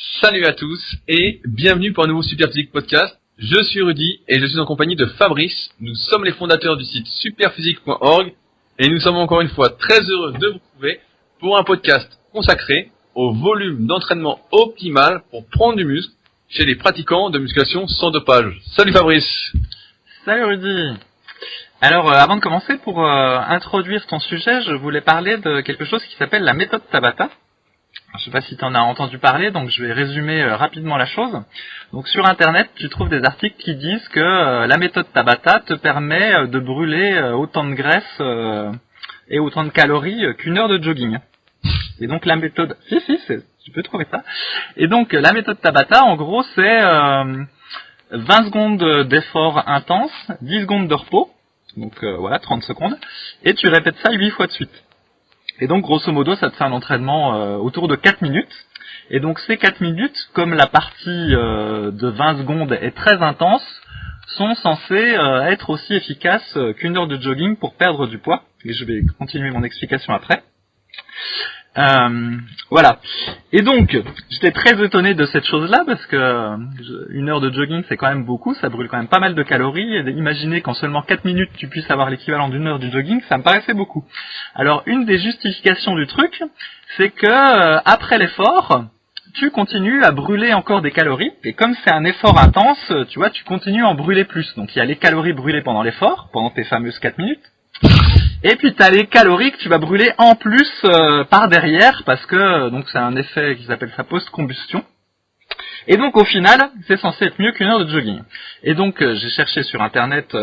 Salut à tous et bienvenue pour un nouveau Superphysique Podcast. Je suis Rudy et je suis en compagnie de Fabrice. Nous sommes les fondateurs du site superphysique.org et nous sommes encore une fois très heureux de vous retrouver pour un podcast consacré au volume d'entraînement optimal pour prendre du muscle chez les pratiquants de musculation sans dopage. Salut Fabrice. Salut Rudy. Alors avant de commencer, pour introduire ton sujet, je voulais parler de quelque chose qui s'appelle la méthode Tabata. Je ne sais pas si tu en as entendu parler, donc je vais résumer rapidement la chose. Donc sur internet, tu trouves des articles qui disent que la méthode Tabata te permet de brûler autant de graisse et autant de calories qu'une heure de jogging. Et donc la méthode... tu peux trouver ça. Et donc la méthode Tabata, en gros, c'est 20 secondes d'effort intense, 10 secondes de repos, donc voilà, 30 secondes, et tu répètes ça 8 fois de suite. Et donc, grosso modo, ça te fait un entraînement autour de 4 minutes. Et donc, ces 4 minutes, comme la partie de 20 secondes est très intense, sont censées être aussi efficaces qu'une heure de jogging pour perdre du poids. Et je vais continuer mon explication après. Voilà. Et donc, j'étais très étonné de cette chose-là parce que une heure de jogging, c'est quand même beaucoup, ça brûle quand même pas mal de calories. Et imaginer qu'en seulement 4 minutes, tu puisses avoir l'équivalent d'une heure de jogging, ça me paraissait beaucoup. Alors, une des justifications du truc, c'est que après l'effort, tu continues à brûler encore des calories. Et comme c'est un effort intense, tu vois, tu continues à en brûler plus. Donc, il y a les calories brûlées pendant l'effort, pendant tes fameuses 4 minutes. Et puis tu as les calories que tu vas brûler en plus par derrière parce que donc c'est un effet qui s'appelle sa post-combustion. Et donc au final, c'est censé être mieux qu'une heure de jogging. Et donc j'ai cherché sur internet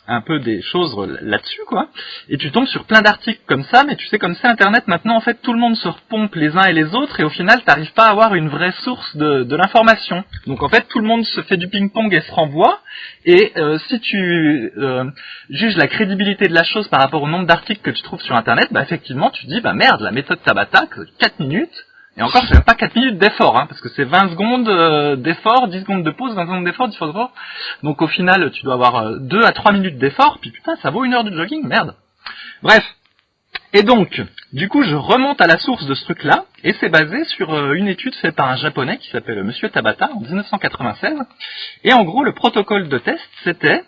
un peu des choses là-dessus quoi. Et tu tombes sur plein d'articles comme ça, mais tu sais comme c'est internet maintenant en fait tout le monde se repompe les uns et les autres et au final t'arrives pas à avoir une vraie source de l'information. Donc en fait tout le monde se fait du ping-pong et se renvoie. Et si tu juges la crédibilité de la chose par rapport au nombre d'articles que tu trouves sur internet, bah effectivement tu dis bah merde, la méthode Tabata, 4 minutes. Et encore, c'est même pas 4 minutes d'effort, hein, parce que c'est 20 secondes d'effort, 10 secondes de pause, 20 secondes d'effort, 10 secondes d'effort. Donc au final, tu dois avoir 2 à 3 minutes d'effort, puis putain, ça vaut une heure de jogging, merde. Bref. Et donc, du coup, je remonte à la source de ce truc-là, et c'est basé sur une étude faite par un japonais qui s'appelle Monsieur Tabata, en 1996. Et en gros, le protocole de test, c'était...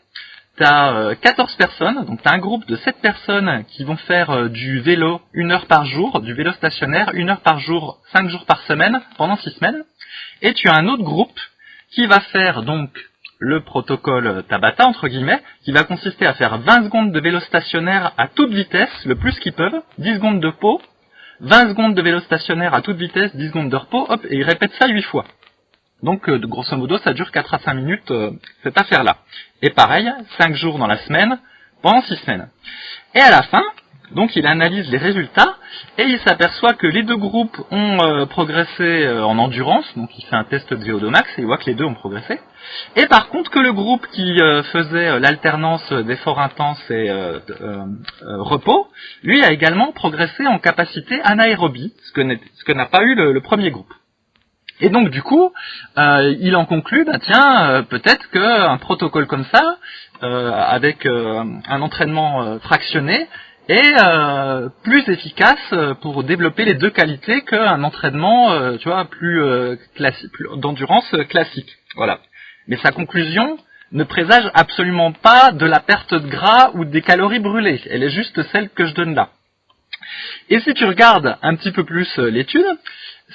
T'as 14 personnes, donc t'as un groupe de 7 personnes qui vont faire du vélo 1 heure par jour, du vélo stationnaire 1 heure par jour, 5 jours par semaine, pendant 6 semaines. Et tu as un autre groupe qui va faire donc le protocole Tabata, entre guillemets, qui va consister à faire 20 secondes de vélo stationnaire à toute vitesse, le plus qu'ils peuvent, 10 secondes de repos, 20 secondes de vélo stationnaire à toute vitesse, 10 secondes de repos, hop, et ils répètent ça 8 fois. Donc, grosso modo, ça dure 4 à 5 minutes, cette affaire-là. Et pareil, 5 jours dans la semaine, pendant 6 semaines. Et à la fin, donc il analyse les résultats, et il s'aperçoit que les deux groupes ont progressé en endurance, donc il fait un test de VO2 max, et il voit que les deux ont progressé. Et par contre, que le groupe qui faisait l'alternance d'efforts intenses et repos, lui a également progressé en capacité anaérobie, ce que n'a pas eu le premier groupe. Et donc du coup, il en conclut, peut-être qu'un protocole comme ça, avec un entraînement fractionné, est plus efficace pour développer les deux qualités qu'un entraînement, plus classique, d'endurance classique. Voilà. Mais sa conclusion ne présage absolument pas de la perte de gras ou des calories brûlées. Elle est juste celle que je donne là. Et si tu regardes un petit peu plus l'étude,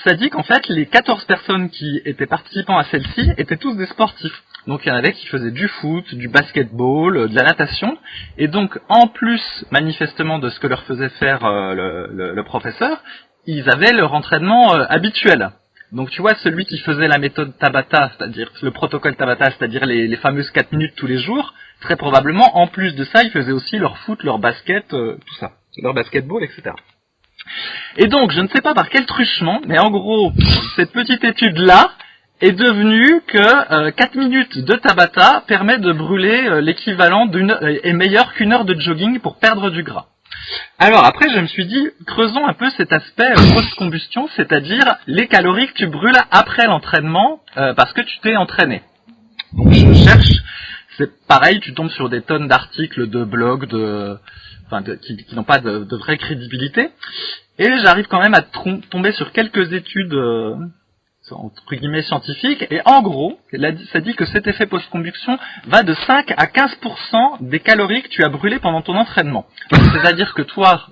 ça dit qu'en fait, les 14 personnes qui étaient participants à celle-ci étaient tous des sportifs. Donc il y en avait qui faisaient du foot, du basketball, de la natation. Et donc, en plus, manifestement, de ce que leur faisait faire le professeur, ils avaient leur entraînement habituel. Donc tu vois, celui qui faisait la méthode Tabata, c'est-à-dire le protocole Tabata, c'est-à-dire les fameuses 4 minutes tous les jours, très probablement, en plus de ça, ils faisaient aussi leur foot, leur basket, tout ça, leur basketball, etc. Et donc, je ne sais pas par quel truchement, mais en gros, cette petite étude-là est devenue que 4 minutes de Tabata permet de brûler l'équivalent est meilleur qu'une heure de jogging pour perdre du gras. Alors après, je me suis dit, creusons un peu cet aspect post-combustion, c'est-à-dire les calories que tu brûles après l'entraînement parce que tu t'es entraîné. Donc je cherche, c'est pareil, tu tombes sur des tonnes d'articles, de blogs, qui n'ont pas de vraie crédibilité. Et j'arrive quand même à tomber sur quelques études entre guillemets scientifique, et en gros, ça dit que cet effet post-combustion va de 5 à 15% des calories que tu as brûlées pendant ton entraînement. C'est-à-dire que toi,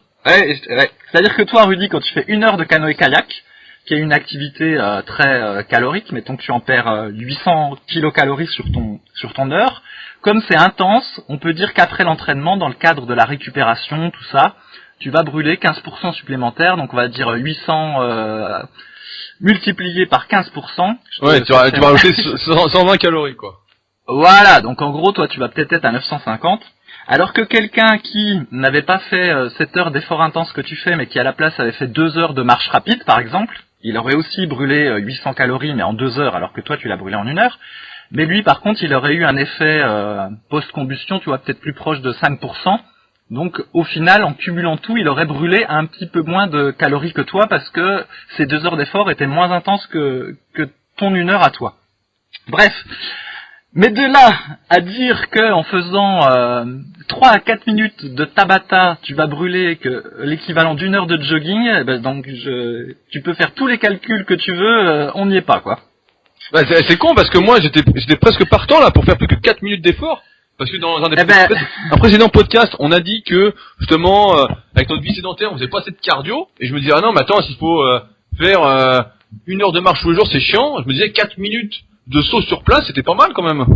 Rudy, quand tu fais 1 heure de canoë-kayak, qui est une activité très calorique, mettons que tu en perds 800 kilocalories sur ton heure, comme c'est intense, on peut dire qu'après l'entraînement, dans le cadre de la récupération, tout ça, tu vas brûler 15% supplémentaire, donc on va dire 800 multiplié par 15%. Ouais, tu vas rajouter 120 calories, quoi. Voilà, donc en gros, toi, tu vas peut-être être à 950. Alors que quelqu'un qui n'avait pas fait 7 heures d'effort intense que tu fais, mais qui à la place avait fait 2 heures de marche rapide, par exemple, il aurait aussi brûlé 800 calories, mais en 2 heures, alors que toi, tu l'as brûlé en 1 heure. Mais lui, par contre, il aurait eu un effet post-combustion, tu vois, peut-être plus proche de 5%. Donc, au final, en cumulant tout, il aurait brûlé un petit peu moins de calories que toi, parce que ces 2 heures d'effort étaient moins intenses que ton 1 heure à toi. Bref. Mais de là à dire que en faisant 3 à 4 minutes de Tabata, tu vas brûler que l'équivalent d'1 heure de jogging, tu peux faire tous les calculs que tu veux, on n'y est pas, quoi. Bah, c'est con parce que moi j'étais presque partant là pour faire plus que 4 minutes d'effort. Parce que dans un précédent podcast, on a dit que justement avec notre vie sédentaire, on faisait pas assez de cardio, et je me disais ah non mais attends, s'il faut faire 1 heure de marche tous les jours, c'est chiant. Je me disais 4 minutes de saut sur place, c'était pas mal quand même.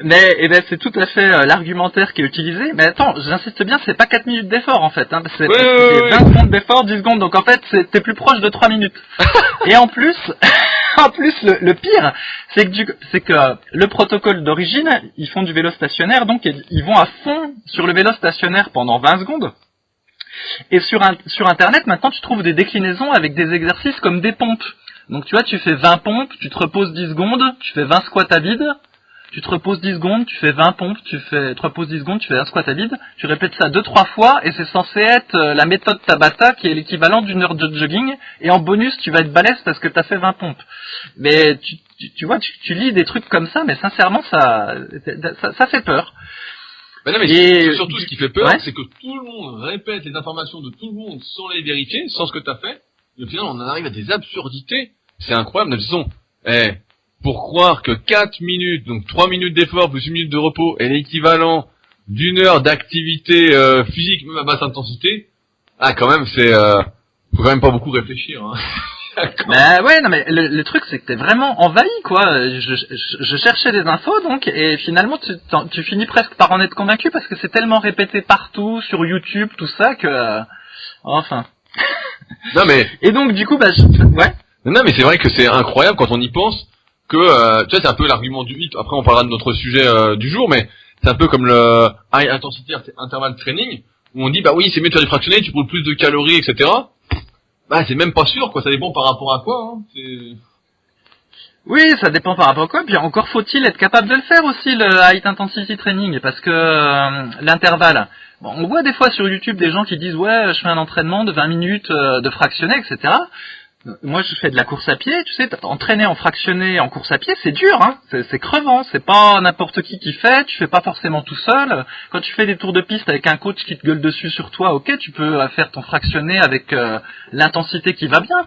Mais c'est tout à fait l'argumentaire qui est utilisé. Mais attends, j'insiste bien, c'est pas 4 minutes d'effort en fait. Hein, c'est 20 secondes d'effort, 10 secondes. Donc en fait, t'es plus proche de 3 minutes. Et en plus, le pire, c'est que le protocole d'origine, ils font du vélo stationnaire, donc ils vont à fond sur le vélo stationnaire pendant 20 secondes. Et sur Internet, maintenant, tu trouves des déclinaisons avec des exercices comme des pompes. Donc tu vois, tu fais 20 pompes, tu te reposes 10 secondes, tu fais 20 squats à vide, tu te reposes 10 secondes, tu fais 20 pompes, tu te reposes 10 secondes, tu fais un squat à vide, tu répètes ça 2-3 fois, et c'est censé être la méthode Tabata qui est l'équivalent d'1 heure de jogging, et en bonus tu vas être balèze parce que tu as fait 20 pompes. Mais tu vois, tu lis des trucs comme ça, mais sincèrement ça fait peur. Mais non, mais surtout ce qui fait peur, c'est que tout le monde répète les informations de tout le monde sans les vérifier, sans ce que tu as fait. Et au final, on en arrive à des absurdités. C'est incroyable. De toute façon, pour croire que 4 minutes, donc 3 minutes d'effort plus 1 minute de repos est l'équivalent d'1 heure d'activité physique, même à basse intensité, quand même, faut quand même pas beaucoup réfléchir. Hein. Bah ouais, non mais le truc c'est que t'es vraiment envahi, quoi. Je cherchais des infos donc, et finalement tu finis presque par en être convaincu parce que c'est tellement répété partout sur YouTube, tout ça que enfin. Non mais. Et donc du coup ouais. Non mais c'est vrai que c'est incroyable quand on y pense que tu vois, c'est un peu l'argument du HIIT. Après on parlera de notre sujet du jour, mais c'est un peu comme le high intensity interval training où on dit bah oui c'est mieux de faire du fractionné, tu brûles plus de calories, etc. Bah c'est même pas sûr quoi, ça dépend par rapport à quoi. Hein. Oui, ça dépend par rapport à quoi. Puis encore faut-il être capable de le faire aussi, le high intensity training, parce que l'intervalle. Bon, on voit des fois sur YouTube des gens qui disent ouais, je fais un entraînement de 20 minutes de fractionné, etc. Moi, je fais de la course à pied, tu sais, entraîner en fractionné en course à pied, c'est dur, hein, c'est crevant, c'est pas n'importe qui fait, tu fais pas forcément tout seul. Quand tu fais des tours de piste avec un coach qui te gueule dessus sur toi, ok, tu peux faire ton fractionné avec l'intensité qui va bien.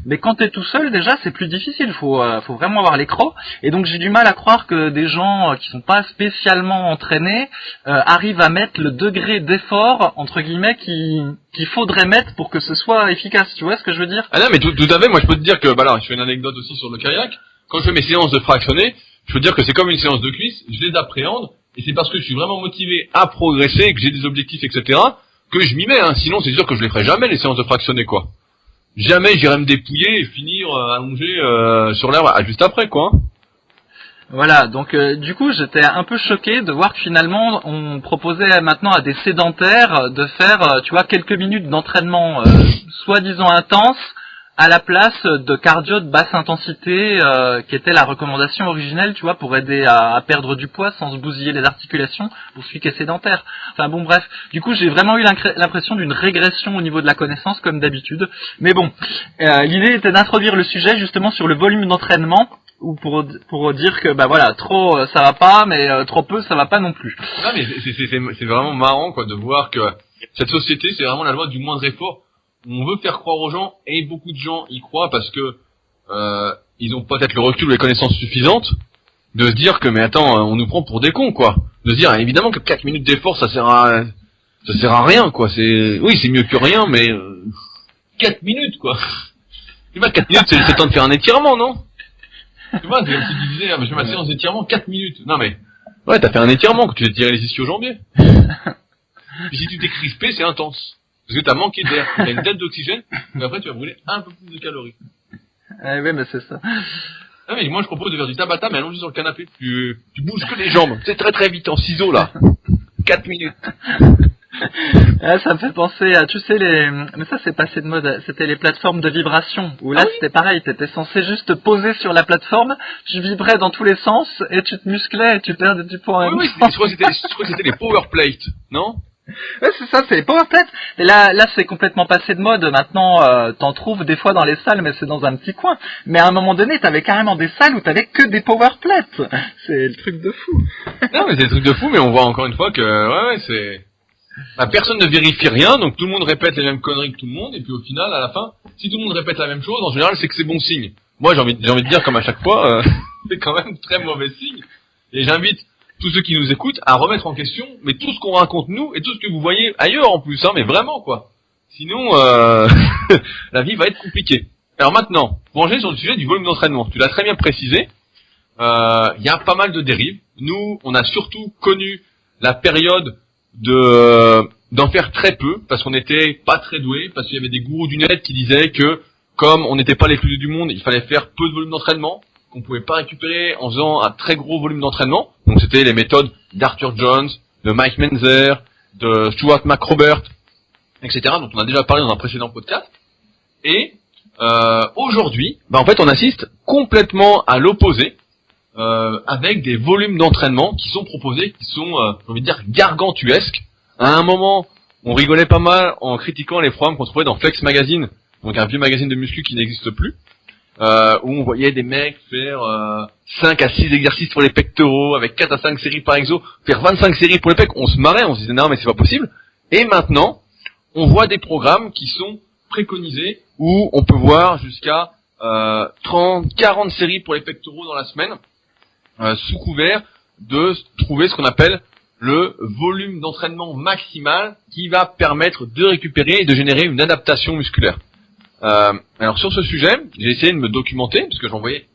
Mais quand t'es tout seul, déjà, c'est plus difficile, faut vraiment avoir les crocs. Et donc, j'ai du mal à croire que des gens qui sont pas spécialement entraînés arrivent à mettre le degré d'effort, entre guillemets, qu'il faudrait mettre pour que ce soit efficace, tu vois ce que je veux dire? Ah non mais tout à fait, moi je peux te dire que, bah là, je fais une anecdote aussi sur le kayak, quand je fais mes séances de fractionné, je peux te dire que c'est comme une séance de cuisse, je les appréhende, et c'est parce que je suis vraiment motivé à progresser, que j'ai des objectifs, etc., que je m'y mets, hein. Sinon c'est sûr que je les ferai jamais les séances de fractionné, quoi. Jamais j'irai me dépouiller et finir allongé sur l'herbe juste après, quoi. Voilà, donc du coup j'étais un peu choqué de voir que finalement on proposait maintenant à des sédentaires de faire, tu vois, quelques minutes d'entraînement soi-disant intense à la place de cardio de basse intensité qui était la recommandation originelle, tu vois, pour aider à perdre du poids sans se bousiller les articulations pour celui qui est sédentaire. Enfin bon bref, du coup j'ai vraiment eu l'impression d'une régression au niveau de la connaissance comme d'habitude. Mais bon, l'idée était d'introduire le sujet justement sur le volume d'entraînement, ou pour dire que bah voilà, trop ça va pas, mais trop peu ça va pas non plus. Non mais c'est vraiment marrant quoi de voir que cette société c'est vraiment la loi du moindre effort. On veut faire croire aux gens et beaucoup de gens y croient parce que ils ont peut-être le recul ou les connaissances suffisantes de se dire que mais attends, on nous prend pour des cons quoi. De se dire évidemment que 4 minutes d'effort ça sert à rien quoi. C'est mieux que rien mais 4 minutes quoi. Tu vois 4 minutes c'est le temps de faire un étirement non? Tu vois c'est comme si tu disais je fais ma séance d'étirement 4 minutes. Non mais ouais t'as fait un étirement quand tu t'es tiré les ischio-jambiers. Puis si tu t'es crispé c'est intense. Parce que t'as manqué d'air, t'as une dette d'oxygène, mais après tu vas brûler un peu plus de calories. Oui, mais c'est ça. Ah mais moi je propose de faire du tabata mais allongé sur le canapé. Tu bouges que les jambes. C'est très très vite en ciseaux là. 4 minutes. Ça me fait penser à, tu sais, mais ça c'est passé de mode, c'était les plateformes de vibration, où là c'était pareil, t'étais censé juste te poser sur la plateforme, tu vibrais dans tous les sens, et tu te musclais, et tu perdais du poids en même temps. Je crois que c'était les power plates, non? Ouais, c'est ça, c'est les power plates. Et là c'est complètement passé de mode. Maintenant, t'en trouves des fois dans les salles, mais c'est dans un petit coin. Mais à un moment donné, t'avais carrément des salles où t'avais que des power plates. C'est le truc de fou. Non, mais c'est le truc de fou, mais on voit encore une fois que, c'est... personne ne vérifie rien, donc tout le monde répète les mêmes conneries que tout le monde, et puis au final, à la fin, si tout le monde répète la même chose, en général, c'est que c'est bon signe. Moi, j'ai envie de dire, comme à chaque fois, c'est quand même très mauvais signe. Et j'invite tous ceux qui nous écoutent à remettre en question, mais tout ce qu'on raconte nous, et tout ce que vous voyez ailleurs en plus, mais vraiment, quoi. Sinon, la vie va être compliquée. Alors maintenant, pour enchaîner sur le sujet du volume d'entraînement, tu l'as très bien précisé, y a pas mal de dérives. Nous, on a surtout connu la période d'en faire très peu, parce qu'on n'était pas très doués, parce qu'il y avait des gourous du net qui disaient que, comme on n'était pas les plus doués du monde, il fallait faire peu de volume d'entraînement, qu'on pouvait pas récupérer en faisant un très gros volume d'entraînement. Donc c'était les méthodes d'Arthur Jones, de Mike Menzer, de Stuart McRobert, etc., dont on a déjà parlé dans un précédent podcast. Et aujourd'hui, en fait, on assiste complètement à l'opposé, avec des volumes d'entraînement qui sont proposés, qui sont, j'ai envie de dire, gargantuesques. À un moment, on rigolait pas mal en critiquant les programmes qu'on trouvait dans Flex Magazine, donc un vieux magazine de muscu qui n'existe plus, où on voyait des mecs faire 5 à 6 exercices pour les pectoraux, avec 4 à 5 séries par exo, faire 25 séries pour les pecs. On se marrait, on se disait non mais c'est pas possible. Et maintenant, on voit des programmes qui sont préconisés, où on peut voir jusqu'à 30, 40 séries pour les pectoraux dans la semaine, sous couvert de trouver ce qu'on appelle le volume d'entraînement maximal qui va permettre de récupérer et de générer une adaptation musculaire. Alors sur ce sujet, j'ai essayé de me documenter, parce que j'en voyais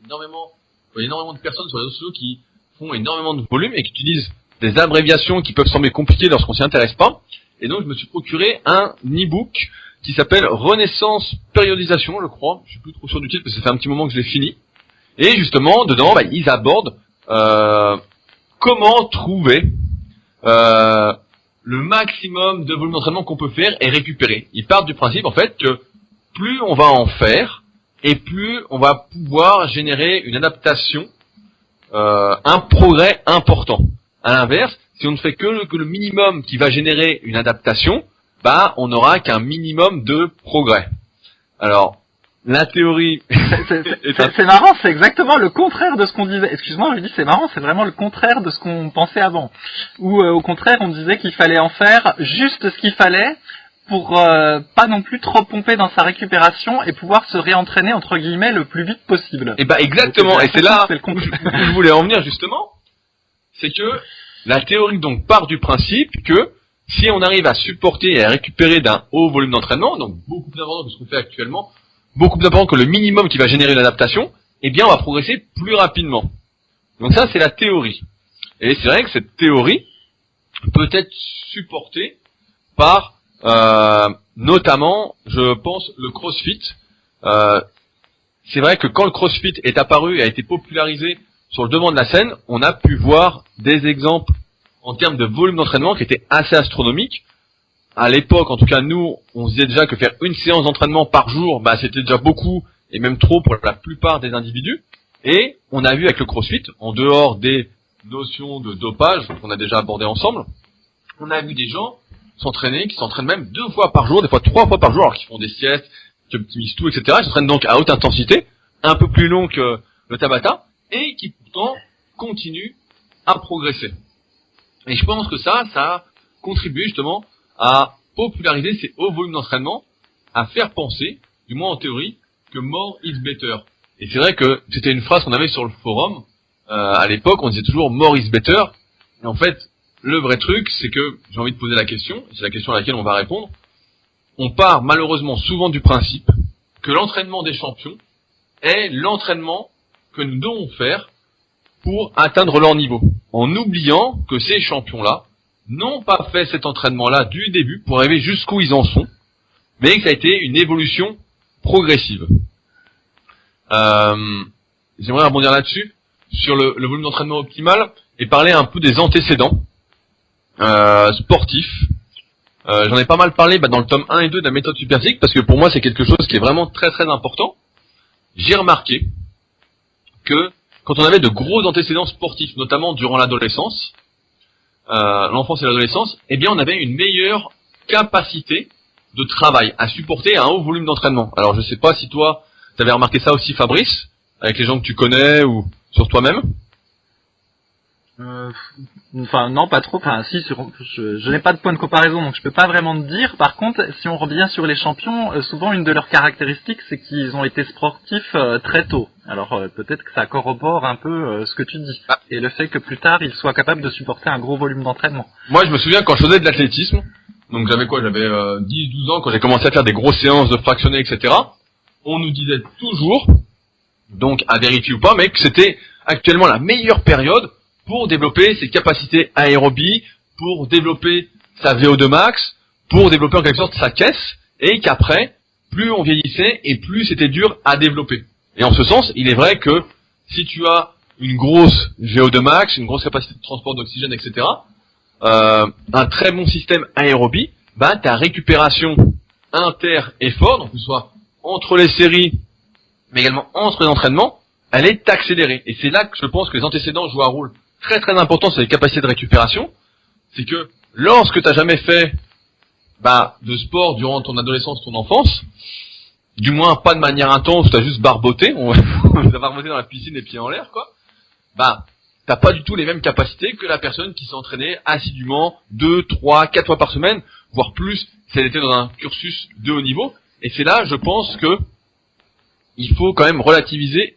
énormément de personnes sur les réseaux sociaux qui font énormément de volume et qui utilisent des abréviations qui peuvent sembler compliquées lorsqu'on s'y intéresse pas. Et donc je me suis procuré un e-book qui s'appelle Renaissance Périodisation, je crois. Je suis plus trop sûr du titre parce que ça fait un petit moment que je l'ai fini. Et justement, dedans, ils abordent comment trouver le maximum de volume d'entraînement qu'on peut faire et récupérer. Ils partent du principe, en fait, que plus on va en faire, et plus on va pouvoir générer une adaptation, un progrès important. À l'inverse, si on ne fait que le minimum qui va générer une adaptation, on n'aura qu'un minimum de progrès. Alors, la théorie... c'est marrant, c'est exactement le contraire de ce qu'on disait. Excuse-moi, je dis c'est marrant, c'est vraiment le contraire de ce qu'on pensait avant. Ou au contraire, on disait qu'il fallait en faire juste ce qu'il fallait pour pas non plus trop pomper dans sa récupération et pouvoir se réentraîner entre guillemets le plus vite possible. Et exactement, et c'est là où je voulais en venir justement, c'est que la théorie donc part du principe que si on arrive à supporter et à récupérer d'un haut volume d'entraînement, donc beaucoup plus important que ce qu'on fait actuellement, beaucoup plus important que le minimum qui va générer une adaptation, eh bien on va progresser plus rapidement. Donc ça c'est la théorie. Et c'est vrai que cette théorie peut être supportée par notamment, je pense, le CrossFit. C'est vrai que quand le CrossFit est apparu et a été popularisé sur le devant de la scène, on a pu voir des exemples en termes de volume d'entraînement qui étaient assez astronomiques. À l'époque, en tout cas nous, on se disait déjà que faire une séance d'entraînement par jour, c'était déjà beaucoup, et même trop pour la plupart des individus. Et on a vu avec le CrossFit, en dehors des notions de dopage qu'on a déjà abordées ensemble, on a vu des gens s'entraîner, qui s'entraînent même 2 fois par jour, des fois 3 fois par jour, alors qu'ils font des siestes, qui optimisent tout, etc. Ils s'entraînent donc à haute intensité, un peu plus long que le Tabata, et qui pourtant continuent à progresser. Et je pense que ça a contribué justement à populariser ces hauts volumes d'entraînement, à faire penser, du moins en théorie, que more is better. Et c'est vrai que c'était une phrase qu'on avait sur le forum. À l'époque, on disait toujours more is better. Et en fait, le vrai truc, c'est que j'ai envie de poser la question, et c'est la question à laquelle on va répondre. On part malheureusement souvent du principe que l'entraînement des champions est l'entraînement que nous devons faire pour atteindre leur niveau, en oubliant que ces champions-là n'ont pas fait cet entraînement-là du début pour arriver jusqu'où ils en sont, mais que ça a été une évolution progressive. J'aimerais rebondir là-dessus, sur le volume d'entraînement optimal, et parler un peu des antécédents sportifs. J'en ai pas mal parlé dans le tome 1 et 2 de la méthode Superphysique, parce que pour moi c'est quelque chose qui est vraiment très très important. J'ai remarqué que quand on avait de gros antécédents sportifs, notamment durant l'adolescence, l'enfance et l'adolescence, eh bien on avait une meilleure capacité de travail à supporter un haut volume d'entraînement. Alors je sais pas si toi, tu avais remarqué ça aussi, Fabrice, avec les gens que tu connais ou sur toi-même. Enfin non, pas trop. Enfin si, je n'ai pas de point de comparaison, donc je peux pas vraiment te dire. Par contre, si on revient sur les champions, souvent une de leurs caractéristiques, c'est qu'ils ont été sportifs très tôt. Alors peut-être que ça corrobore un peu ce que tu dis, et le fait que plus tard ils soient capables de supporter un gros volume d'entraînement. Moi, je me souviens quand je faisais de l'athlétisme, donc j'avais 10-12 ans, quand j'ai commencé à faire des grosses séances de fractionnés, etc. On nous disait toujours, donc à vérifier ou pas, mais que c'était actuellement la meilleure période pour développer ses capacités aérobie, pour développer sa VO2 max, pour développer en quelque sorte sa caisse, et qu'après, plus on vieillissait et plus c'était dur à développer. Et en ce sens, il est vrai que si tu as une grosse VO2 max, une grosse capacité de transport d'oxygène, etc., un très bon système aérobie, ta récupération inter-effort, donc que ce soit entre les séries, mais également entre les entraînements, elle est accélérée. Et c'est là que je pense que les antécédents jouent un rôle très très important sur les capacités de récupération. C'est que lorsque tu n'as jamais fait de sport durant ton adolescence, ton enfance, du moins pas de manière intense, tu as juste barboté, on va barboter dans la piscine les pieds en l'air, quoi, t'as pas du tout les mêmes capacités que la personne qui s'est entraînée assidûment 2, 3, 4 fois par semaine, voire plus si elle était dans un cursus de haut niveau. Et c'est là, je pense que il faut quand même relativiser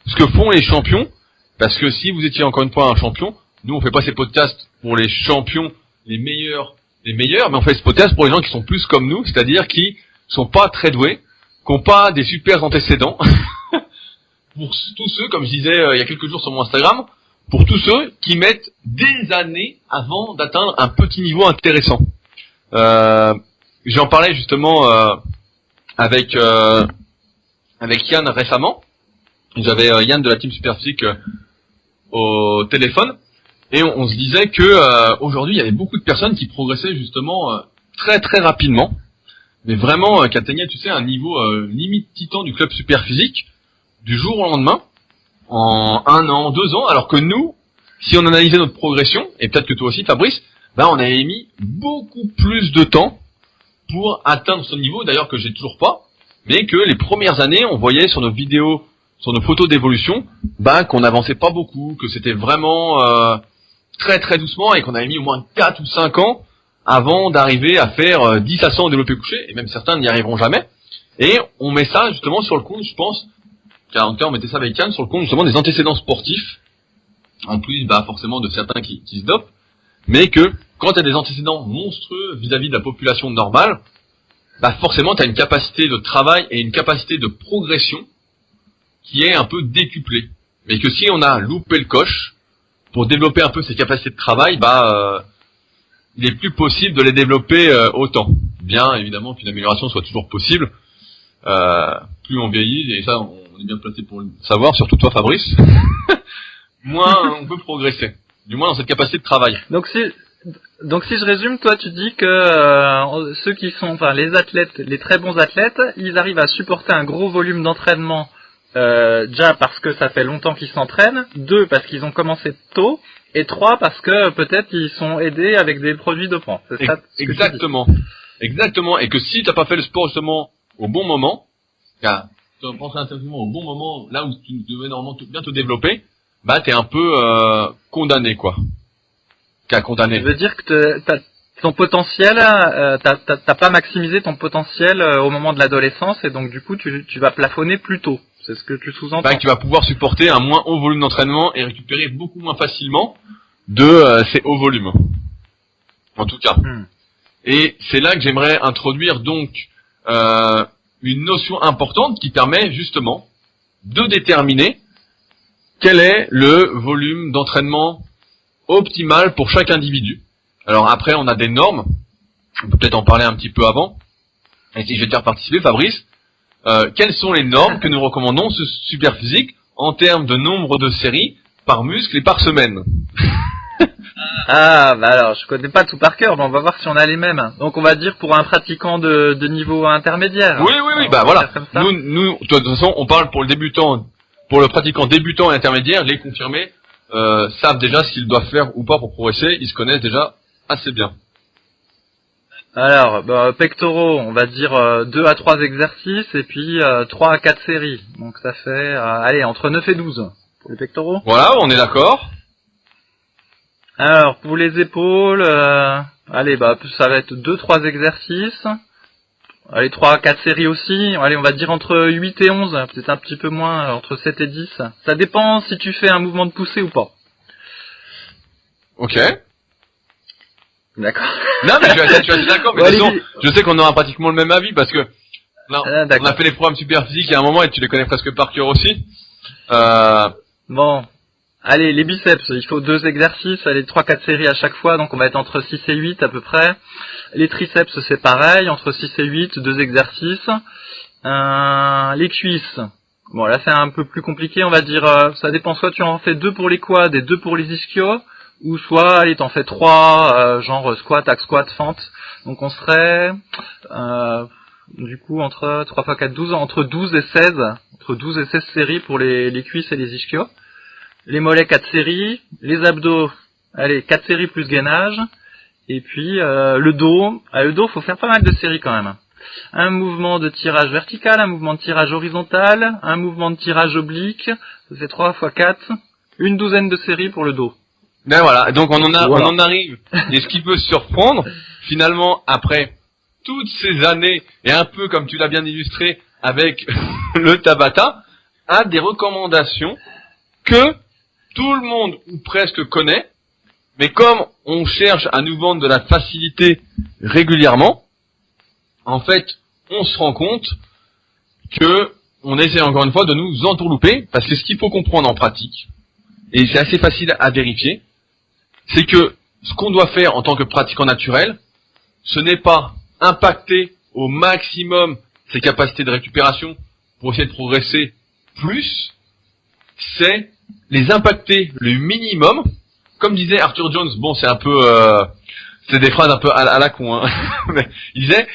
ce que font les champions, parce que si vous étiez encore une fois un champion, nous on fait pas ces podcasts pour les champions, les meilleurs, mais on fait ce podcast pour les gens qui sont plus comme nous, c'est-à-dire qui sont pas très doués, qui ont pas des super antécédents. Pour tous ceux, comme je disais il y a quelques jours sur mon Instagram, pour tous ceux qui mettent des années avant d'atteindre un petit niveau intéressant. J'en parlais justement avec Yann récemment. J'avais Yann de la team Superphysique au téléphone, et on se disait que aujourd'hui il y avait beaucoup de personnes qui progressaient justement très très rapidement, mais vraiment qui atteignaient, tu sais, un niveau limite titan du club Superphysique du jour au lendemain, en 1 an, 2 ans, alors que nous, si on analysait notre progression, et peut-être que toi aussi Fabrice, on avait mis beaucoup plus de temps pour atteindre ce niveau, d'ailleurs que j'ai toujours pas, mais que les premières années, on voyait sur nos vidéos, sur nos photos d'évolution, qu'on n'avançait pas beaucoup, que c'était vraiment très très doucement, et qu'on avait mis au moins 4 ou 5 ans avant d'arriver à faire 10 à 100 développé couché, et même certains n'y arriveront jamais. Et on met ça justement sur le compte, je pense, car en tout cas on mettait ça avec Yann, sur le compte justement des antécédents sportifs, en plus forcément de certains qui se dopent, mais que quand tu as des antécédents monstrueux vis-à-vis de la population normale, forcément tu as une capacité de travail et une capacité de progression qui est un peu décuplée. Mais que si on a loupé le coche, pour développer un peu ces capacités de travail, il est plus possible de les développer autant. Bien évidemment qu'une amélioration soit toujours possible, plus on vieillit, et ça on est bien placé pour le savoir, surtout toi Fabrice, moins on peut progresser, du moins dans cette capacité de travail. Donc si je résume, toi tu dis que ceux qui sont, les athlètes, les très bons athlètes, ils arrivent à supporter un gros volume d'entraînement, déjà parce que ça fait longtemps qu'ils s'entraînent, 2 parce qu'ils ont commencé tôt, et 3 parce que peut-être ils sont aidés avec des produits dopants. C'est ça ce exactement, exactement, et que si t'as pas fait le sport justement au bon moment, car tu as pensé intellectuellement au bon moment, là où tu devais normalement bien te développer, t'es un peu condamné, quoi. Condamné. Ça veut dire que ton potentiel, t'as pas maximisé ton potentiel au moment de l'adolescence, et donc du coup tu vas plafonner plus tôt. C'est ce que tu sous-entends. Bah, que tu vas pouvoir supporter un moins haut volume d'entraînement et récupérer beaucoup moins facilement de ces hauts volumes. En tout cas. Et c'est là que j'aimerais introduire donc une notion importante qui permet justement de déterminer quel est le volume d'entraînement optimal pour chaque individu. Alors après, on a des normes. On peut peut-être en parler un petit peu avant. Et si je vais te faire participer, Fabrice, quelles sont les normes que nous recommandons ce Superphysique en termes de nombre de séries par muscle et par semaine? Ah, bah alors, je connais pas tout par cœur, mais on va voir si on a les mêmes. Donc on va dire pour un pratiquant de niveau intermédiaire. Oui, Alors, bah voilà. comme ça. Nous, de toute façon, on parle pour le débutant, pour le pratiquant débutant et intermédiaire, les confirmés savent déjà ce qu'ils doivent faire ou pas pour progresser, ils se connaissent déjà assez bien. Alors, pectoraux, on va dire 2 à 3 exercices et puis 3 à 4 séries. Donc ça fait, allez, entre 9 et 12 pour les pectoraux. Voilà, on est d'accord. Alors, pour les épaules, allez, ça va être 2-3 exercices. Allez, 3 à 4 séries aussi. Allez, on va dire entre 8 et 11, peut-être un petit peu moins, entre 7 et 10. Ça dépend si tu fais un mouvement de poussée ou pas. Ok. D'accord. Non, mais je suis assez d'accord, mais de toute façon, je sais qu'on aura pratiquement le même avis parce que là, on a fait les programmes Superphysique il y a un moment et tu les connais presque par cœur aussi. Bon. Allez, les biceps, il faut 2 exercices, allez, 3-4 séries à chaque fois, donc on va être entre 6 et 8 à peu près. Les triceps, c'est pareil, entre 6 et 8, 2 exercices. Les cuisses, bon là c'est un peu plus compliqué, on va dire, ça dépend, soit tu en fais 2 pour les quads et 2 pour les ischios, ou soit, allez, t'en fais 3, genre squat, hack squat, fente. Donc on serait, du coup, entre 3 x 4, 12, entre 12 et 16, entre 12 et 16 séries pour les cuisses et les ischios. Les mollets 4 séries, les abdos, allez, 4 séries plus gainage, et puis le dos, faut faire pas mal de séries quand même. Un mouvement de tirage vertical, un mouvement de tirage horizontal, un mouvement de tirage oblique, ça fait 3 x 4, une douzaine de séries pour le dos. Ben voilà, donc on en arrive, et ce qui peut surprendre, finalement, après toutes ces années, et un peu comme tu l'as bien illustré avec le Tabata, à des recommandations que tout le monde ou presque connaît, mais comme on cherche à nous vendre de la facilité régulièrement, en fait, on se rend compte que on essaie encore une fois de nous entourlouper, parce que ce qu'il faut comprendre en pratique, et c'est assez facile à vérifier, c'est que ce qu'on doit faire en tant que pratiquant naturel, ce n'est pas impacter au maximum ses capacités de récupération pour essayer de progresser plus, c'est les impacter le minimum. Comme disait Arthur Jones, bon c'est un peu c'est des phrases un peu à la con, hein. Mais il disait,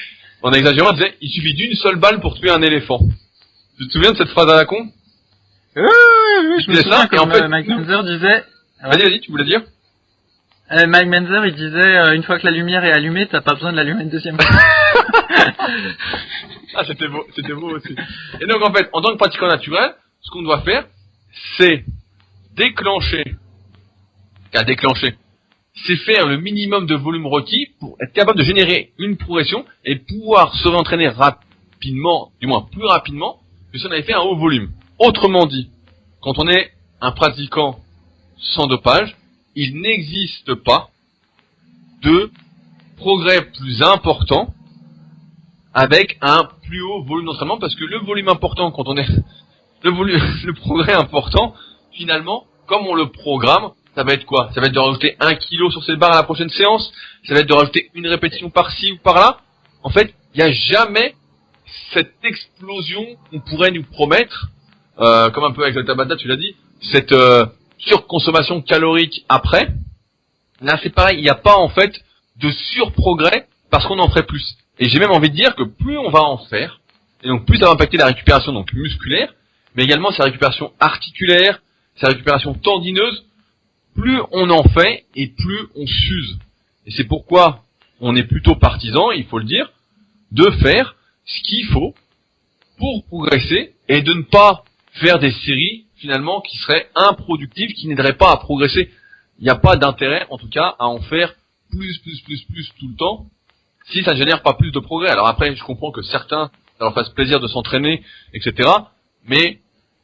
en exagérant, il disait il suffit d'une seule balle pour tuer un éléphant. Tu te souviens de cette phrase à la con? Oui, je me souviens ça, et en fait, Mike Menzer disait... Vas-y, tu voulais dire? Mike Menzer, il disait, une fois que la lumière est allumée, t'as pas besoin de l'allumer une deuxième fois. Ah, c'était beau aussi. Et donc, en fait, en tant que pratiquant naturel, ce qu'on doit faire, c'est déclencher, c'est faire le minimum de volume requis pour être capable de générer une progression et pouvoir se réentraîner rapidement, du moins plus rapidement, que si on avait fait un haut volume. Autrement dit, quand on est un pratiquant sans dopage, il n'existe pas de progrès plus important avec un plus haut volume d'entraînement, parce que le volume important, quand on est le progrès important, finalement, comme on le programme, ça va être quoi? Ça va être de rajouter 1 kilo sur cette barre à la prochaine séance, ça va être de rajouter une répétition par-ci ou par-là. En fait, il n'y a jamais cette explosion qu'on pourrait nous promettre, comme un peu avec le Tabata, tu l'as dit, cette surconsommation calorique après. Là, c'est pareil, il n'y a pas en fait de surprogrès parce qu'on en ferait plus. Et j'ai même envie de dire que plus on va en faire, et donc plus ça va impacter la récupération donc musculaire, mais également sa récupération articulaire, sa récupération tendineuse, plus on en fait et plus on s'use. Et c'est pourquoi on est plutôt partisan, il faut le dire, de faire ce qu'il faut pour progresser et de ne pas faire des séries finalement qui seraient improductives, qui n'aideraient pas à progresser. Il n'y a pas d'intérêt en tout cas à en faire plus tout le temps si ça ne génère pas plus de progrès. Alors après, je comprends que certains, ça leur fasse plaisir de s'entraîner, etc. Mais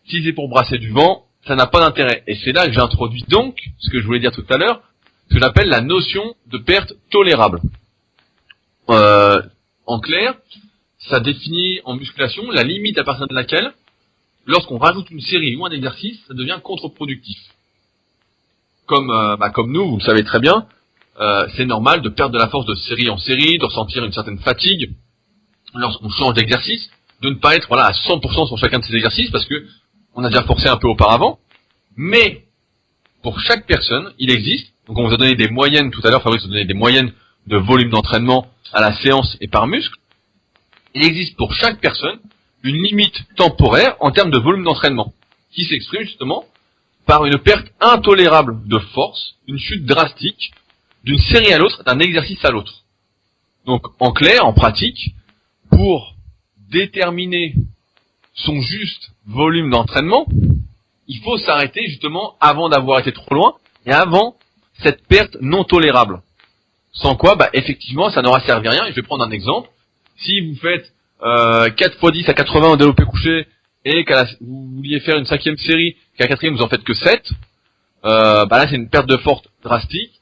Si c'est pour brasser du vent, ça n'a pas d'intérêt. Et c'est là que j'introduis donc ce que je voulais dire tout à l'heure, ce que j'appelle la notion de perte tolérable. En clair, ça définit en musculation la limite à partir de laquelle, lorsqu'on rajoute une série ou un exercice, ça devient contre-productif. Comme nous, vous le savez très bien, c'est normal de perdre de la force de série en série, de ressentir une certaine fatigue lorsqu'on change d'exercice, de ne pas être à 100% sur chacun de ces exercices parce que on a déjà forcé un peu auparavant. Mais pour chaque personne, il existe, donc on vous a donné des moyennes tout à l'heure, Fabrice vous a donné des moyennes de volume d'entraînement à la séance et par muscle. Il existe pour chaque personne une limite temporaire en termes de volume d'entraînement qui s'exprime justement par une perte intolérable de force, une chute drastique d'une série à l'autre, d'un exercice à l'autre. Donc en clair, en pratique, pour déterminer son juste volume d'entraînement, il faut s'arrêter justement avant d'avoir été trop loin et avant cette perte non tolérable. Sans quoi, effectivement, ça n'aura servi à rien. Et je vais prendre un exemple. Si vous faites 4 x 10 à 80 en développé couché et vous vouliez faire une 5e série, qu'à la 4e vous en faites que 7, là c'est une perte de force drastique.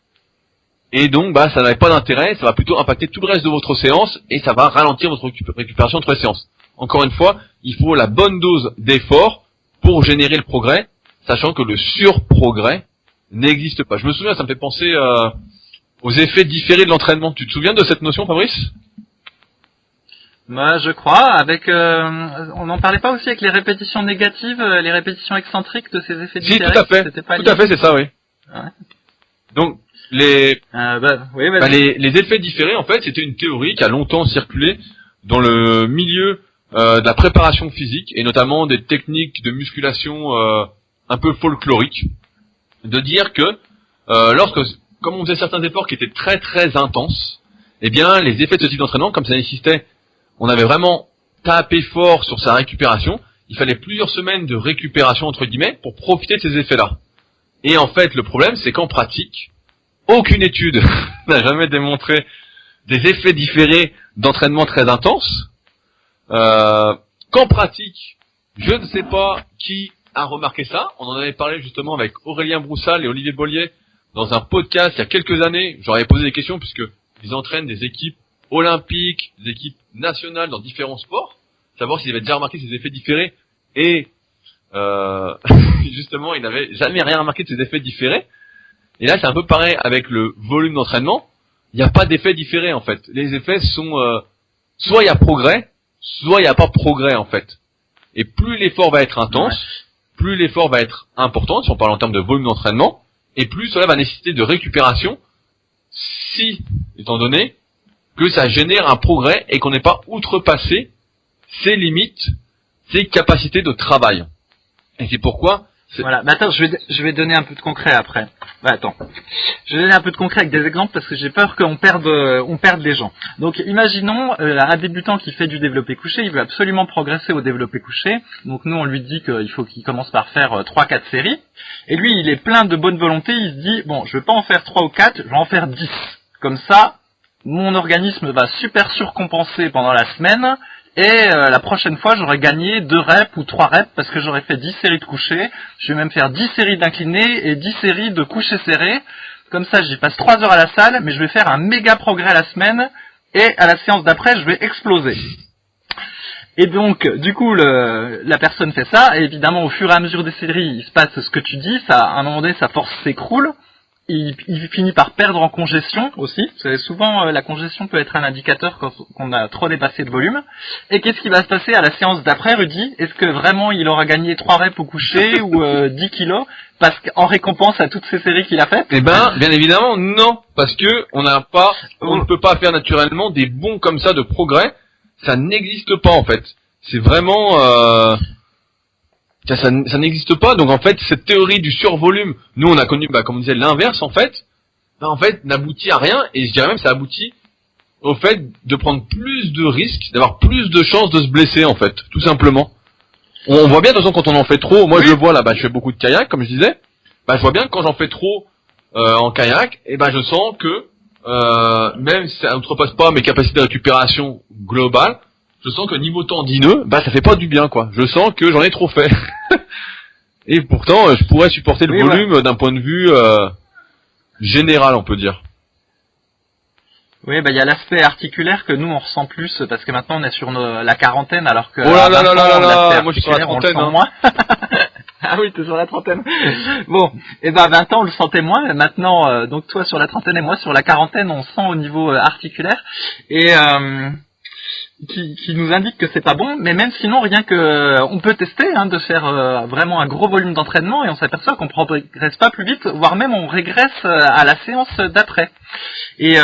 Et donc ça n'avait pas d'intérêt, ça va plutôt impacter tout le reste de votre séance et ça va ralentir votre récupération entre les séances. Encore une fois, il faut la bonne dose d'effort pour générer le progrès, sachant que le surprogrès n'existe pas. Je me souviens, ça me fait penser aux effets différés de l'entraînement. Tu te souviens de cette notion, Fabrice ? Moi, je crois, on n'en parlait pas aussi avec les répétitions négatives, les répétitions excentriques de ces effets différés. Si, tout à fait. Tout à fait, c'est ça, oui. Ouais. Donc, les effets différés, en fait, c'était une théorie qui a longtemps circulé dans le milieu de la préparation physique et notamment des techniques de musculation un peu folkloriques, de dire que comme on faisait certains efforts qui étaient très très intenses, eh bien les effets de ce type d'entraînement, comme ça nécessitait, on avait vraiment tapé fort sur sa récupération, il fallait plusieurs semaines de récupération entre guillemets pour profiter de ces effets-là. Et en fait, le problème, c'est qu'en pratique, aucune étude n'a jamais démontré des effets différés d'entraînement très intenses. Qu'en pratique, je ne sais pas qui a remarqué ça. On en avait parlé justement avec Aurélien Broussal et Olivier Bollier dans un podcast il y a quelques années. J'aurais posé des questions puisque ils entraînent des équipes olympiques, des équipes nationales dans différents sports. Savoir s'ils avaient déjà remarqué ces effets différés. Et justement, ils n'avaient jamais rien remarqué de ces effets différés. Et là, c'est un peu pareil avec le volume d'entraînement. Il n'y a pas d'effet différé en fait. Les effets sont soit il y a progrès, soit il n'y a pas progrès en fait. Et plus l'effort va être intense, plus l'effort va être important, si on parle en termes de volume d'entraînement, et plus cela va nécessiter de récupération, si, étant donné que ça génère un progrès et qu'on n'ait pas outrepassé ses limites, ses capacités de travail. Et c'est pourquoi... Voilà, attends, je vais donner un peu de concret après. Attends. Je vais donner un peu de concret avec des exemples parce que j'ai peur qu'on perde les gens. Donc, imaginons un débutant qui fait du développé couché, il veut absolument progresser au développé couché. Donc, nous, on lui dit qu'il faut qu'il commence par faire 3-4 séries. Et lui, il est plein de bonne volonté, il se dit, bon, je vais pas en faire 3 ou 4, je vais en faire 10. Comme ça, mon organisme va super surcompenser pendant la semaine. Et la prochaine fois, j'aurai gagné 2 reps ou 3 reps parce que j'aurai fait 10 séries de couchés. Je vais même faire 10 séries d'inclinés et 10 séries de couchés serrés. Comme ça, j'y passe 3 heures à la salle, mais je vais faire un méga progrès la semaine. Et à la séance d'après, je vais exploser. Et donc, du coup, la personne fait ça. Et évidemment, au fur et à mesure des séries, il se passe ce que tu dis. Ça, à un moment donné, sa force s'écroule. Il finit par perdre en congestion aussi. Vous savez, souvent, la congestion peut être un indicateur quand on a trop dépassé de volume. Et qu'est-ce qui va se passer à la séance d'après, Rudy? Est-ce que vraiment il aura gagné 3 reps au coucher ou 10 kilos parce qu'en récompense à toutes ces séries qu'il a faites? Eh ben, bien évidemment, non. Parce que on ne peut pas faire naturellement des bonds comme ça de progrès. Ça n'existe pas, en fait. C'est vraiment, ça n'existe pas, donc en fait cette théorie du survolume, nous on a connu, comme on disait, l'inverse en fait, n'aboutit à rien, et je dirais même ça aboutit au fait de prendre plus de risques, d'avoir plus de chances de se blesser en fait, tout simplement. On voit bien de toute façon quand on en fait trop, moi je le vois là, je fais beaucoup de kayak comme je disais, je vois bien que quand j'en fais trop en kayak, et je sens que même si ça n'outrepasse pas mes capacités de récupération globales, je sens que niveau tendineux, ça fait pas du bien quoi. Je sens que j'en ai trop fait. Et pourtant, je pourrais supporter le Oui, volume d'un point de vue général, on peut dire. Oui, bah il y a l'aspect articulaire que nous on ressent plus parce que maintenant on est sur la quarantaine alors que Oh là à là 20 là ans, là là, l'aspect moi je suis sur la articulaire, on le trentaine. sent moins. Ah oui, t'es sur la trentaine. Bon, et ben 20 ans on le sentait moins. Mais maintenant, donc toi sur la trentaine et moi sur la quarantaine, on sent au niveau articulaire et qui nous indique que c'est pas bon, mais même sinon rien que on peut tester de faire vraiment un gros volume d'entraînement et on s'aperçoit qu'on progresse pas plus vite, voire même on régresse à la séance d'après. Et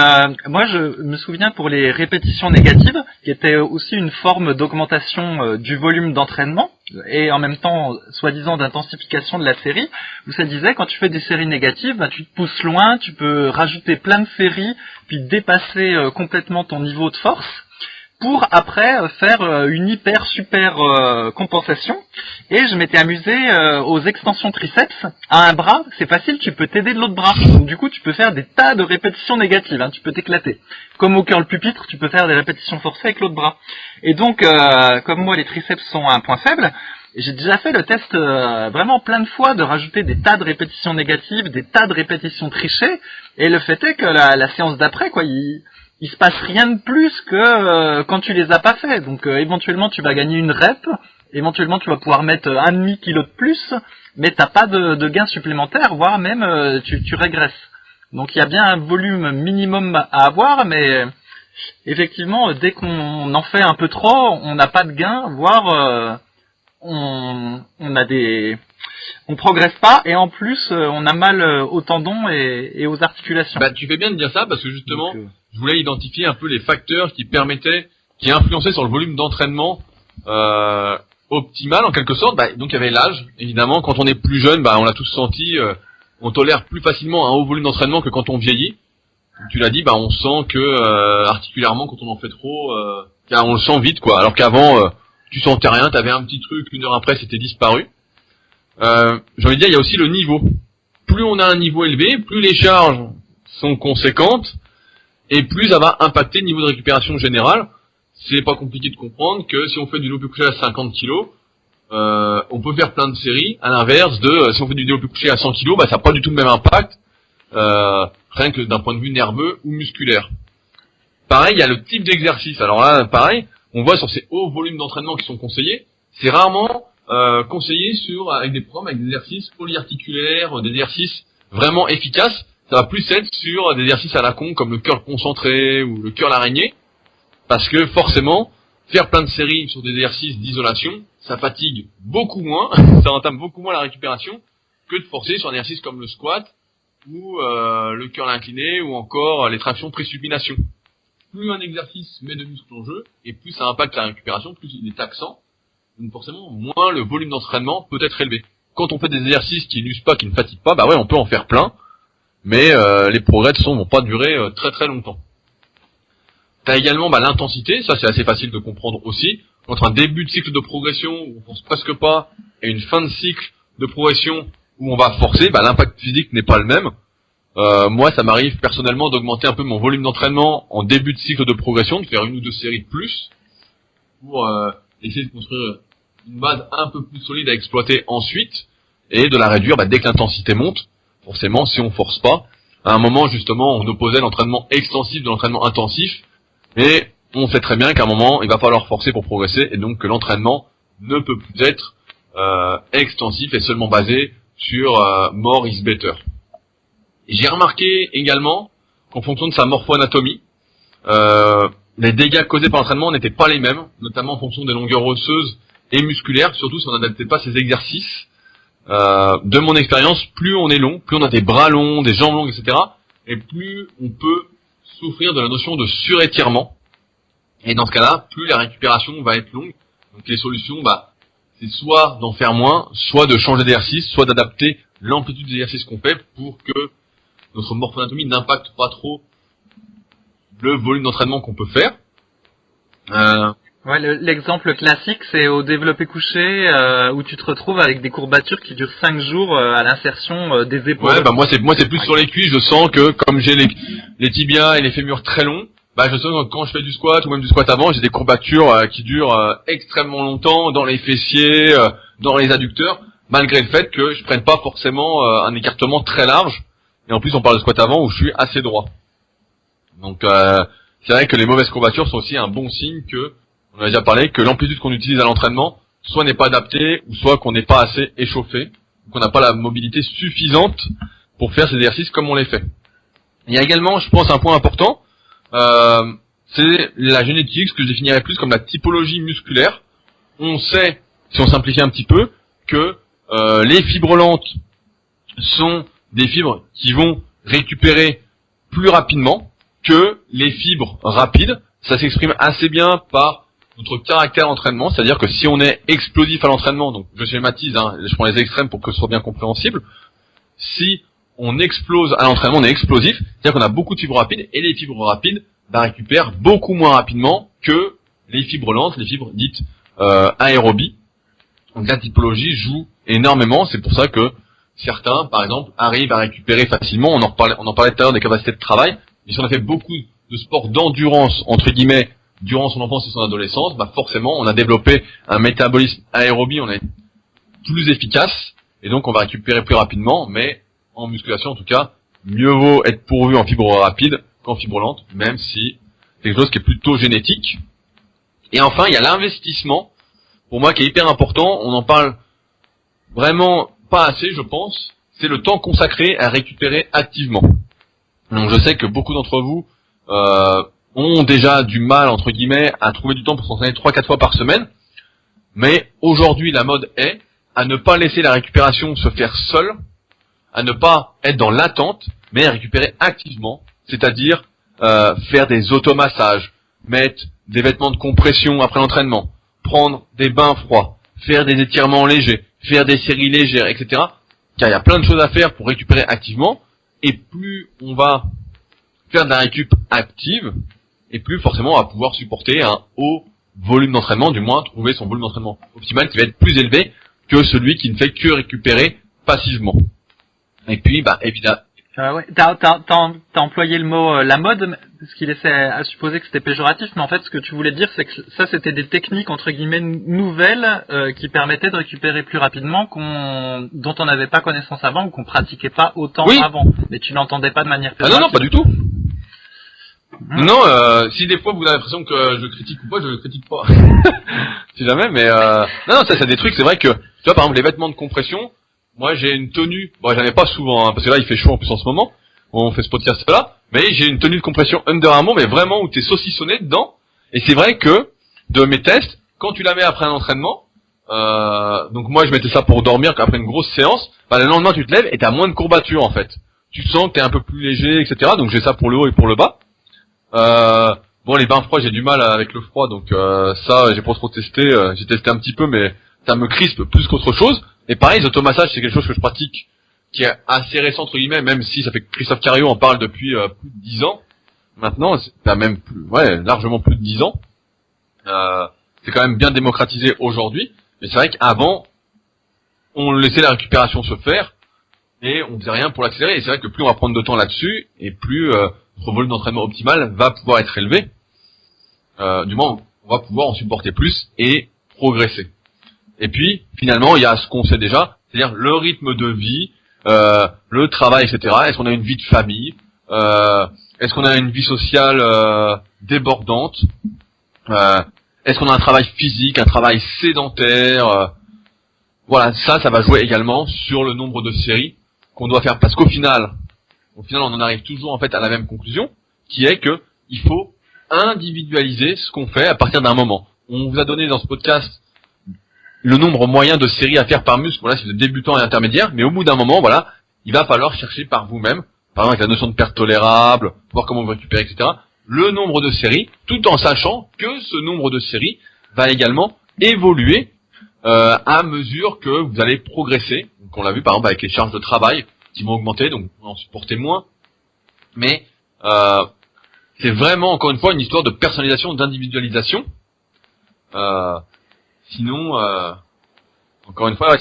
moi je me souviens pour les répétitions négatives, qui était aussi une forme d'augmentation du volume d'entraînement et en même temps soi-disant d'intensification de la série, où ça disait quand tu fais des séries négatives, bah, tu te pousses loin, tu peux rajouter plein de séries, puis dépasser complètement ton niveau de force, pour après faire une hyper super compensation. Et je m'étais amusé aux extensions triceps à un bras, c'est facile, tu peux t'aider de l'autre bras. Donc du coup tu peux faire des tas de répétitions négatives, tu peux t'éclater. Comme au curl pupitre, tu peux faire des répétitions forcées avec l'autre bras. Et donc comme moi les triceps sont un point faible, j'ai déjà fait le test vraiment plein de fois de rajouter des tas de répétitions négatives, des tas de répétitions trichées, et le fait est que la séance d'après, quoi, il se passe rien de plus que quand tu les as pas fait. Donc éventuellement tu vas gagner une rep, éventuellement tu vas pouvoir mettre 1,5 kg de plus, mais t'as pas de gain supplémentaire, voire même tu régresses. Donc il y a bien un volume minimum à avoir, mais effectivement dès qu'on en fait un peu trop, on n'a pas de gain, voire on progresse pas, et en plus on a mal aux tendons et aux articulations. Bah, tu fais bien de dire ça parce que justement, Donc, je voulais identifier un peu les facteurs qui influençaient sur le volume d'entraînement optimal en quelque sorte. Bah, donc il y avait l'âge, évidemment. Quand on est plus jeune, bah, on l'a tous senti, on tolère plus facilement un haut volume d'entraînement que quand on vieillit. Tu l'as dit, bah, on sent que articulairement, quand on en fait trop, on le sent vite, quoi. Alors qu'avant, tu sentais rien, t'avais un petit truc, une heure après, c'était disparu. J'ai envie de dire, il y a aussi le niveau. Plus on a un niveau élevé, plus les charges sont conséquentes, et plus ça va impacter le niveau de récupération générale. C'est pas compliqué de comprendre que si on fait du développé couché à 50 kg, on peut faire plein de séries. À l'inverse de si on fait du développé couché à 100 kg, bah ça n'a pas du tout le même impact, rien que d'un point de vue nerveux ou musculaire. Pareil, il y a le type d'exercice. Alors là, pareil, on voit sur ces hauts volumes d'entraînement qui sont conseillés, c'est rarement conseillé avec des programmes avec des exercices polyarticulaires, des exercices vraiment efficaces. Ça va plus être sur des exercices à la con comme le curl concentré ou le curl araignée, parce que forcément, faire plein de séries sur des exercices d'isolation, ça fatigue beaucoup moins, ça entame beaucoup moins la récupération que de forcer sur un exercice comme le squat ou le curl incliné ou encore les tractions pré-supination. Plus un exercice met de muscles en jeu et plus ça impacte la récupération, plus il est taxant, donc forcément moins le volume d'entraînement peut être élevé. Quand on fait des exercices qui n'usent pas, qui ne fatiguent pas, bah ouais, on peut en faire plein, mais les progrès de son vont pas durer très très longtemps. T'as également l'intensité, ça c'est assez facile de comprendre aussi. Entre un début de cycle de progression où on force presque pas et une fin de cycle de progression où on va forcer, l'impact physique n'est pas le même. Moi ça m'arrive personnellement d'augmenter un peu mon volume d'entraînement en début de cycle de progression, de faire une ou deux séries de plus pour essayer de construire une base un peu plus solide à exploiter ensuite et de la réduire dès que l'intensité monte. Forcément, si on force pas, à un moment justement on opposait l'entraînement extensif de l'entraînement intensif, et on sait très bien qu'à un moment il va falloir forcer pour progresser, et donc que l'entraînement ne peut plus être extensif et seulement basé sur more is better. Et j'ai remarqué également qu'en fonction de sa morpho-anatomie, les dégâts causés par l'entraînement n'étaient pas les mêmes, notamment en fonction des longueurs osseuses et musculaires, surtout si on n'adaptait pas ces exercices. De mon expérience, plus on est long, plus on a des bras longs, des jambes longues, etc., et plus on peut souffrir de la notion de surétirement. Et dans ce cas-là, plus la récupération va être longue. Donc les solutions, c'est soit d'en faire moins, soit de changer d'exercice, soit d'adapter l'amplitude des exercices qu'on fait pour que notre morphoanatomie n'impacte pas trop le volume d'entraînement qu'on peut faire. Ouais, l'exemple classique, c'est au développé couché où tu te retrouves avec des courbatures qui durent 5 jours à l'insertion des épaules. Ouais, moi c'est plus sur les cuisses. Je sens que comme j'ai les tibias et les fémurs très longs, je sens que quand je fais du squat ou même du squat avant, j'ai des courbatures qui durent extrêmement longtemps dans les fessiers, dans les adducteurs, malgré le fait que je prenne pas forcément un écartement très large. Et en plus, on parle de squat avant où je suis assez droit. Donc, c'est vrai que les mauvaises courbatures sont aussi un bon signe que, on a déjà parlé, que l'amplitude qu'on utilise à l'entraînement, soit n'est pas adaptée, ou soit qu'on n'est pas assez échauffé, ou qu'on n'a pas la mobilité suffisante pour faire ces exercices comme on les fait. Il y a également, je pense, un point important, c'est la génétique, ce que je définirais plus comme la typologie musculaire. On sait, si on simplifie un petit peu, que les fibres lentes sont des fibres qui vont récupérer plus rapidement que les fibres rapides. Ça s'exprime assez bien par notre caractère d'entraînement, c'est-à-dire que si on est explosif à l'entraînement, donc je schématise, je prends les extrêmes pour que ce soit bien compréhensible, si on explose à l'entraînement, on est explosif, c'est-à-dire qu'on a beaucoup de fibres rapides, et les fibres rapides récupèrent beaucoup moins rapidement que les fibres lentes, les fibres dites aérobies. Donc la typologie joue énormément, c'est pour ça que certains, par exemple, arrivent à récupérer facilement, on en parlait tout à l'heure des capacités de travail, mais si on a fait beaucoup de sports d'endurance, entre guillemets, durant son enfance et son adolescence, forcément, on a développé un métabolisme aérobie, on est plus efficace, et donc on va récupérer plus rapidement, mais en musculation, en tout cas, mieux vaut être pourvu en fibres rapides qu'en fibres lentes, même si c'est quelque chose qui est plutôt génétique. Et enfin, il y a l'investissement, pour moi, qui est hyper important, on en parle vraiment pas assez, je pense, c'est le temps consacré à récupérer activement. Donc je sais que beaucoup d'entre vous ont déjà du mal, entre guillemets, à trouver du temps pour s'entraîner 3-4 fois par semaine, mais aujourd'hui la mode est à ne pas laisser la récupération se faire seule, à ne pas être dans l'attente, mais à récupérer activement, c'est-à-dire faire des automassages, mettre des vêtements de compression après l'entraînement, prendre des bains froids, faire des étirements légers, faire des séries légères, etc. Car il y a plein de choses à faire pour récupérer activement, et plus on va faire de la récup active, et plus forcément on va pouvoir supporter un haut volume d'entraînement, du moins trouver son volume d'entraînement optimal qui va être plus élevé que celui qui ne fait que récupérer passivement. Et puis, évidemment... Ouais, t'as employé le mot la mode, ce qui laissait à supposer que c'était péjoratif, mais en fait ce que tu voulais dire c'est que ça c'était des techniques entre guillemets nouvelles qui permettaient de récupérer plus rapidement, dont on n'avait pas connaissance avant ou qu'on pratiquait pas autant avant. Mais tu l'entendais pas de manière péjorative. Non, pas du tout. Non, si des fois vous avez l'impression que je critique ou pas, je critique pas. Si jamais, mais non, ça c'est des trucs, c'est vrai que, tu vois, par exemple, les vêtements de compression, moi j'ai une tenue, j'en ai pas souvent, parce que là il fait chaud en plus en ce moment, on fait ce podcast là, mais j'ai une tenue de compression Under Armour, mais vraiment où t'es saucissonné dedans, et c'est vrai que, de mes tests, quand tu la mets après un entraînement, donc moi je mettais ça pour dormir, après une grosse séance, le lendemain tu te lèves et t'as moins de courbatures en fait. Tu sens que t'es un peu plus léger, etc., donc j'ai ça pour le haut et pour le bas. Les bains froids j'ai du mal avec le froid, donc ça j'ai pas trop testé, j'ai testé un petit peu, mais ça me crispe plus qu'autre chose. Et pareil, les automassages c'est quelque chose que je pratique qui est assez récent entre guillemets, même si ça fait que Christophe Cario en parle depuis plus de 10 ans. Maintenant, c'est même plus, largement plus de 10 ans. C'est quand même bien démocratisé aujourd'hui, mais c'est vrai qu'avant on laissait la récupération se faire et on faisait rien pour l'accélérer. Et c'est vrai que plus on va prendre de temps là-dessus, et plus notre volume d'entraînement optimal va pouvoir être élevé. Du moins, on va pouvoir en supporter plus et progresser. Et puis, finalement, il y a ce qu'on sait déjà, c'est-à-dire le rythme de vie, le travail, etc. Est-ce qu'on a une vie de famille, est-ce qu'on a une vie sociale débordante, est-ce qu'on a un travail physique, un travail sédentaire, voilà, ça va jouer également sur le nombre de séries qu'on doit faire, parce qu'au final, on en arrive toujours en fait à la même conclusion, qui est que il faut individualiser ce qu'on fait à partir d'un moment. On vous a donné dans ce podcast le nombre moyen de séries à faire par muscle, voilà, si vous êtes débutant et intermédiaire, mais au bout d'un moment, voilà, il va falloir chercher par vous-même, par exemple avec la notion de perte tolérable, voir comment vous récupérez, etc., le nombre de séries, tout en sachant que ce nombre de séries va également évoluer à mesure que vous allez progresser. Donc on l'a vu par exemple avec les charges de travail qui vont augmenter, donc vous en supportez moins, mais c'est vraiment encore une fois une histoire de personnalisation, d'individualisation. Sinon, encore une fois, ouais.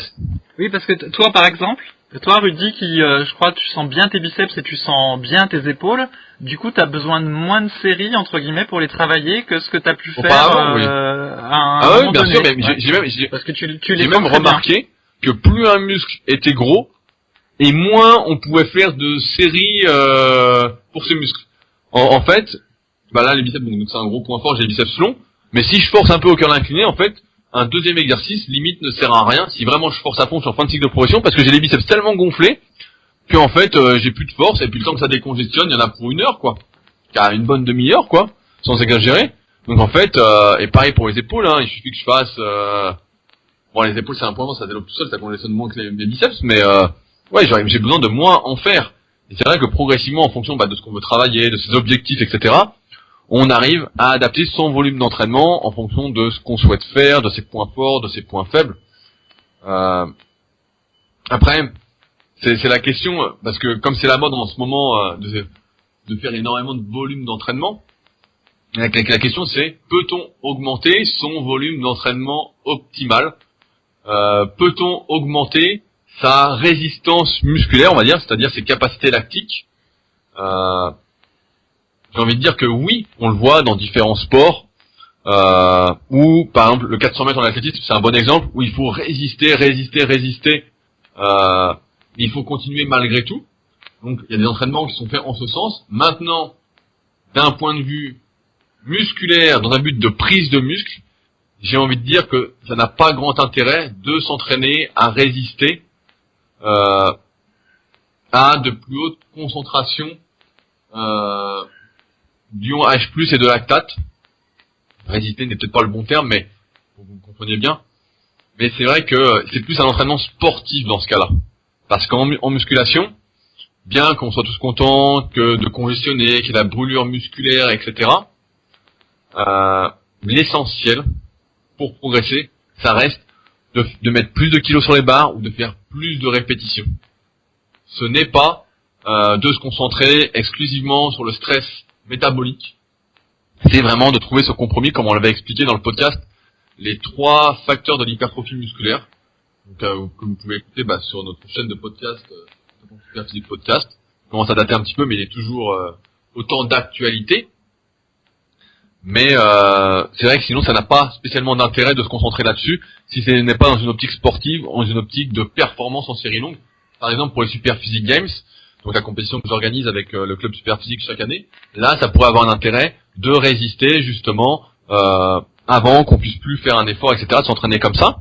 Oui, parce que toi, par exemple, toi, Rudy, qui, je crois, tu sens bien tes biceps et tu sens bien tes épaules, du coup, tu as besoin de moins de séries, entre guillemets, pour les travailler que ce que tu as pu faire oui. à un moment bien donné. sûr, mais ouais. j'ai même, parce que tu j'ai même remarqué que plus un muscle était gros, et moins on pouvait faire de séries pour ce muscle. En fait, bah là les biceps, donc c'est un gros point fort, j'ai les biceps longs, mais si je force un peu au curl incliné, en fait, un deuxième exercice limite ne sert à rien si vraiment je force à fond sur fin de cycle de progression, parce que j'ai les biceps tellement gonflés que en fait j'ai plus de force, et puis le temps que ça décongestionne, il y en a pour 1 heure quoi, car une bonne demi-heure quoi, sans exagérer. Donc en fait, et pareil pour les épaules, hein, il suffit que je fasse bon les épaules c'est un point fort, ça développe tout seul, ça congestionne moins que les biceps, mais ouais j'ai besoin de moins en faire. Et c'est vrai que progressivement, en fonction de ce qu'on veut travailler, de ses objectifs, etc., on arrive à adapter son volume d'entraînement en fonction de ce qu'on souhaite faire, de ses points forts, de ses points faibles. Après, c'est la question, parce que comme c'est la mode en ce moment de faire énormément de volume d'entraînement, la question c'est, peut-on augmenter son volume d'entraînement optimal? Peut-on augmenter sa résistance musculaire, on va dire, c'est-à-dire ses capacités lactiques? J'ai envie de dire que oui, on le voit dans différents sports, où, par exemple, le 400 mètres en athlétisme, c'est un bon exemple, où il faut résister, il faut continuer malgré tout. Donc, il y a des entraînements qui sont faits en ce sens. Maintenant, d'un point de vue musculaire, dans un but de prise de muscle, j'ai envie de dire que ça n'a pas grand intérêt de s'entraîner à résister à de plus hautes concentrations d'ion H+, et de lactate. Résister n'est peut-être pas le bon terme, mais vous comprenez bien. Mais c'est vrai que c'est plus un entraînement sportif dans ce cas-là. Parce qu'en musculation, bien qu'on soit tous contents que de congestionner, qu'il y ait la brûlure musculaire, etc., l'essentiel pour progresser, ça reste de mettre plus de kilos sur les barres ou de faire plus de répétitions. Ce n'est pas de se concentrer exclusivement sur le stress métabolique. C'est vraiment de trouver ce compromis, comme on l'avait expliqué dans le podcast, les 3 facteurs de l'hypertrophie musculaire, donc, que vous pouvez écouter sur notre chaîne de podcast, Super Physique Podcast. Il commence à dater un petit peu, mais il est toujours autant d'actualité. Mais c'est vrai que sinon ça n'a pas spécialement d'intérêt de se concentrer là-dessus si ce n'est pas dans une optique sportive, dans une optique de performance en série longue. Par exemple pour les Super Physique Games, donc la compétition que j'organise avec le club Super Physique chaque année, là ça pourrait avoir un intérêt de résister justement avant qu'on puisse plus faire un effort, etc., de s'entraîner comme ça.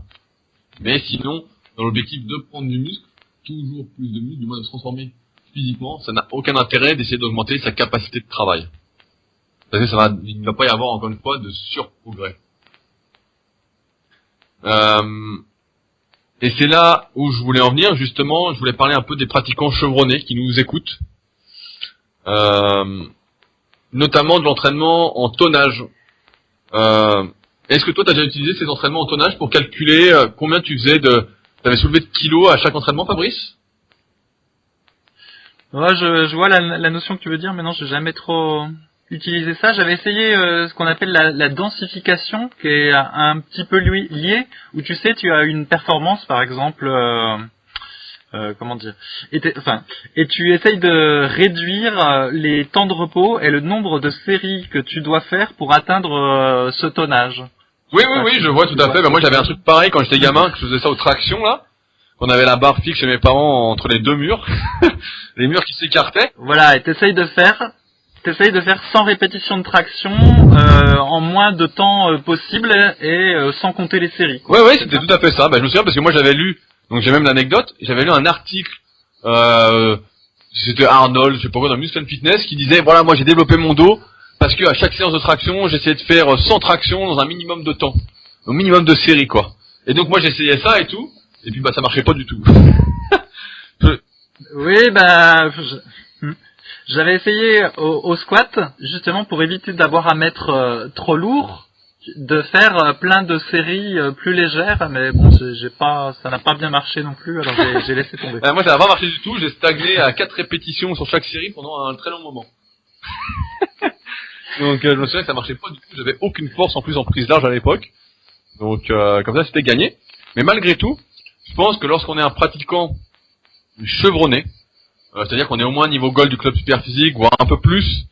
Mais sinon, dans l'objectif de prendre du muscle, toujours plus de muscle, du moins de se transformer physiquement, ça n'a aucun intérêt d'essayer d'augmenter sa capacité de travail. Parce que il ne va pas y avoir encore une fois de surprogrès. Et c'est là où je voulais en venir, justement, je voulais parler un peu des pratiquants chevronnés qui nous écoutent. Notamment de l'entraînement en tonnage. Est-ce que toi tu as déjà utilisé ces entraînements en tonnage pour calculer combien tu t'avais soulevé de kilos à chaque entraînement, Fabrice? Ouais, je vois la notion que tu veux dire, mais non, j'ai jamais trop utilisé ça. J'avais essayé ce qu'on appelle la densification, qui est un petit peu lié, où tu sais, tu as une performance, par exemple, comment dire, et tu essayes de réduire les temps de repos et le nombre de séries que tu dois faire pour atteindre ce tonnage. Oui, je vois tout à fait. Moi, j'avais un truc pareil quand j'étais gamin, que je faisais ça aux tractions, là. Qu'on avait la barre fixe chez mes parents entre les 2 murs. Les murs qui s'écartaient. Voilà, et t'essayes de faire 100 répétitions de traction en moins de temps possible et sans compter les séries. Quoi. Ouais, c'était tout à fait ça. Je me souviens parce que moi j'avais lu, donc j'ai même l'anecdote, j'avais lu un article, c'était Arnold, je sais pas quoi, dans Muscle and Fitness, qui disait, voilà, moi j'ai développé mon dos parce que à chaque séance de traction, j'essayais de faire 100 tractions dans un minimum de temps, au minimum de séries, quoi. Et donc moi j'essayais ça et tout, et puis ça marchait pas du tout. Oui, j'avais essayé au squat, justement pour éviter d'avoir à mettre trop lourd, de faire plein de séries plus légères, mais bon, ça n'a pas bien marché non plus, alors j'ai laissé tomber. Moi, ça n'a pas marché du tout, j'ai stagné à 4 répétitions sur chaque série pendant un très long moment. Donc, je me souviens que ça marchait pas du tout, j'avais aucune force en plus en prise large à l'époque. Donc, comme ça, c'était gagné. Mais malgré tout, je pense que lorsqu'on est un pratiquant chevronné, c'est-à-dire qu'on est au moins niveau gold du club super physique, voire un peu plus,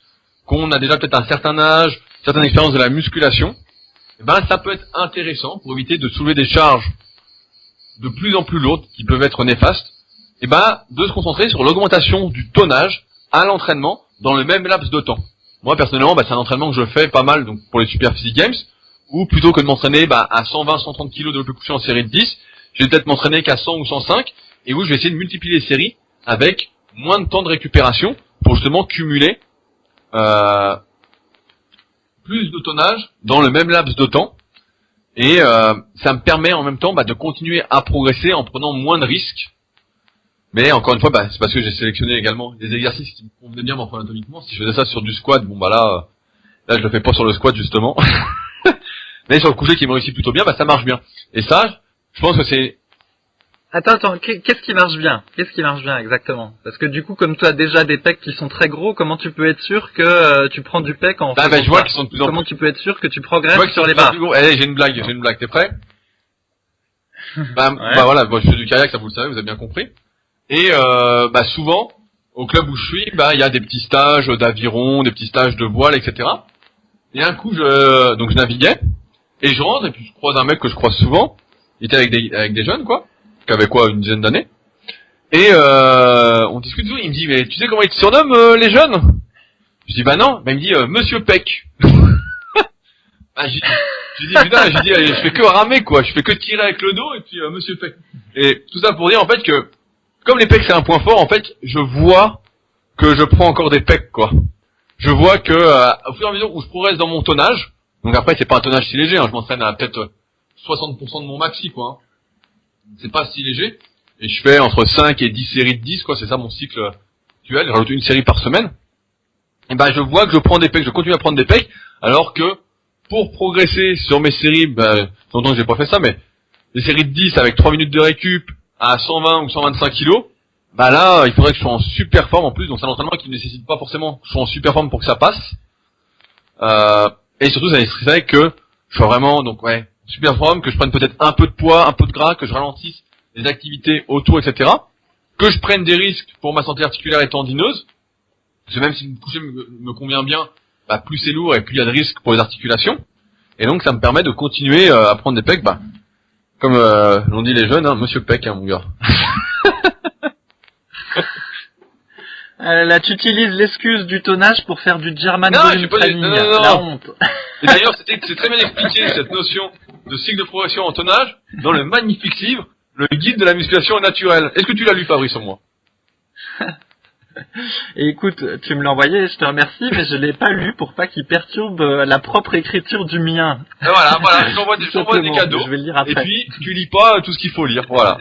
qu'on a déjà peut-être un certain âge, certaine expérience de la musculation, ça peut être intéressant pour éviter de soulever des charges de plus en plus lourdes, qui peuvent être néfastes, et de se concentrer sur l'augmentation du tonnage à l'entraînement dans le même laps de temps. Moi personnellement, c'est un entraînement que je fais pas mal donc pour les Super Physique Games, où plutôt que de m'entraîner à 120-130 kg de développé couché en série de 10, je vais peut-être m'entraîner qu'à 100 ou 105, et où je vais essayer de multiplier les séries avec moins de temps de récupération pour justement cumuler plus de tonnage dans le même laps de temps. Et ça me permet en même temps de continuer à progresser en prenant moins de risques. Mais encore une fois, c'est parce que j'ai sélectionné également des exercices qui me convenaient bien anatomiquement. Si je faisais ça sur du squat, là je le fais pas sur le squat justement. Mais sur le couché qui me réussit plutôt bien, ça marche bien. Et ça, je pense que c'est... Attends, qu'est-ce qui marche bien? Qu'est-ce qui marche bien exactement? Parce que du coup, comme tu as déjà des pecs qui sont très gros, comment tu peux être sûr que tu prends du pec en je vois qu'ils sont de plus en plus... Comment tu peux être sûr que tu progresses sur les barres? Allez, j'ai une blague, t'es prêt? Voilà, je fais du kayak, ça vous le savez, vous avez bien compris. Et souvent, au club où je suis, il y a des petits stages d'aviron, des petits stages de voile, etc. Et un coup, je naviguais, et je rentre, et puis je croise un mec que je croise souvent, il était avec des jeunes, qui avait une dizaine d'années, et on discute tout, il me dit, mais tu sais comment ils te surnomment, les jeunes? Je dis, non, il me dit, Monsieur Peck. J'ai dit, putain, je fais que ramer, je fais que tirer avec le dos, et puis Monsieur Peck. Et tout ça pour dire, en fait, que, comme les pecs c'est un point fort, en fait, je vois que je prends encore des pecs, Je vois que, au fur et à mesure où je progresse dans mon tonnage, donc après, c'est pas un tonnage si léger, je m'entraîne à peut-être 60% de mon maxi, C'est pas si léger. Et je fais entre 5 et 10 séries de 10, c'est ça mon cycle actuel. Je rajoute une série par semaine. Et je vois que je prends des pecs, je continue à prendre des pecs, alors que, pour progresser sur mes séries, longtemps que j'ai pas fait ça, mais les séries de 10 avec 3 minutes de récup à 120 ou 125 kilos, là, il faudrait que je sois en super forme en plus, donc c'est un entraînement qui ne nécessite pas forcément que je sois en super forme pour que ça passe. Et surtout, ça nécessiterait que je sois vraiment, super forme, que je prenne peut-être un peu de poids, un peu de gras, que je ralentisse les activités autour, etc. Que je prenne des risques pour ma santé articulaire et tendineuse. Parce que même si le coucher me convient bien, plus c'est lourd et plus il y a de risques pour les articulations. Et donc ça me permet de continuer à prendre des pecs, comme l'ont dit les jeunes, Monsieur Peck, mon gars. Là, tu utilises l'excuse du tonnage pour faire du German volume training. Non. La honte. Et d'ailleurs, c'est très bien expliqué, cette notion de cycle de progression en tonnage, dans le magnifique livre, le guide de la musculation naturelle. Est-ce que tu l'as lu, Fabrice, au moins? Et écoute, tu me l'as envoyé, je te remercie, mais je l'ai pas lu pour pas qu'il perturbe la propre écriture du mien. Et voilà, je t'envoie des cadeaux. Je vais le lire après. Et puis, tu lis pas tout ce qu'il faut lire, voilà.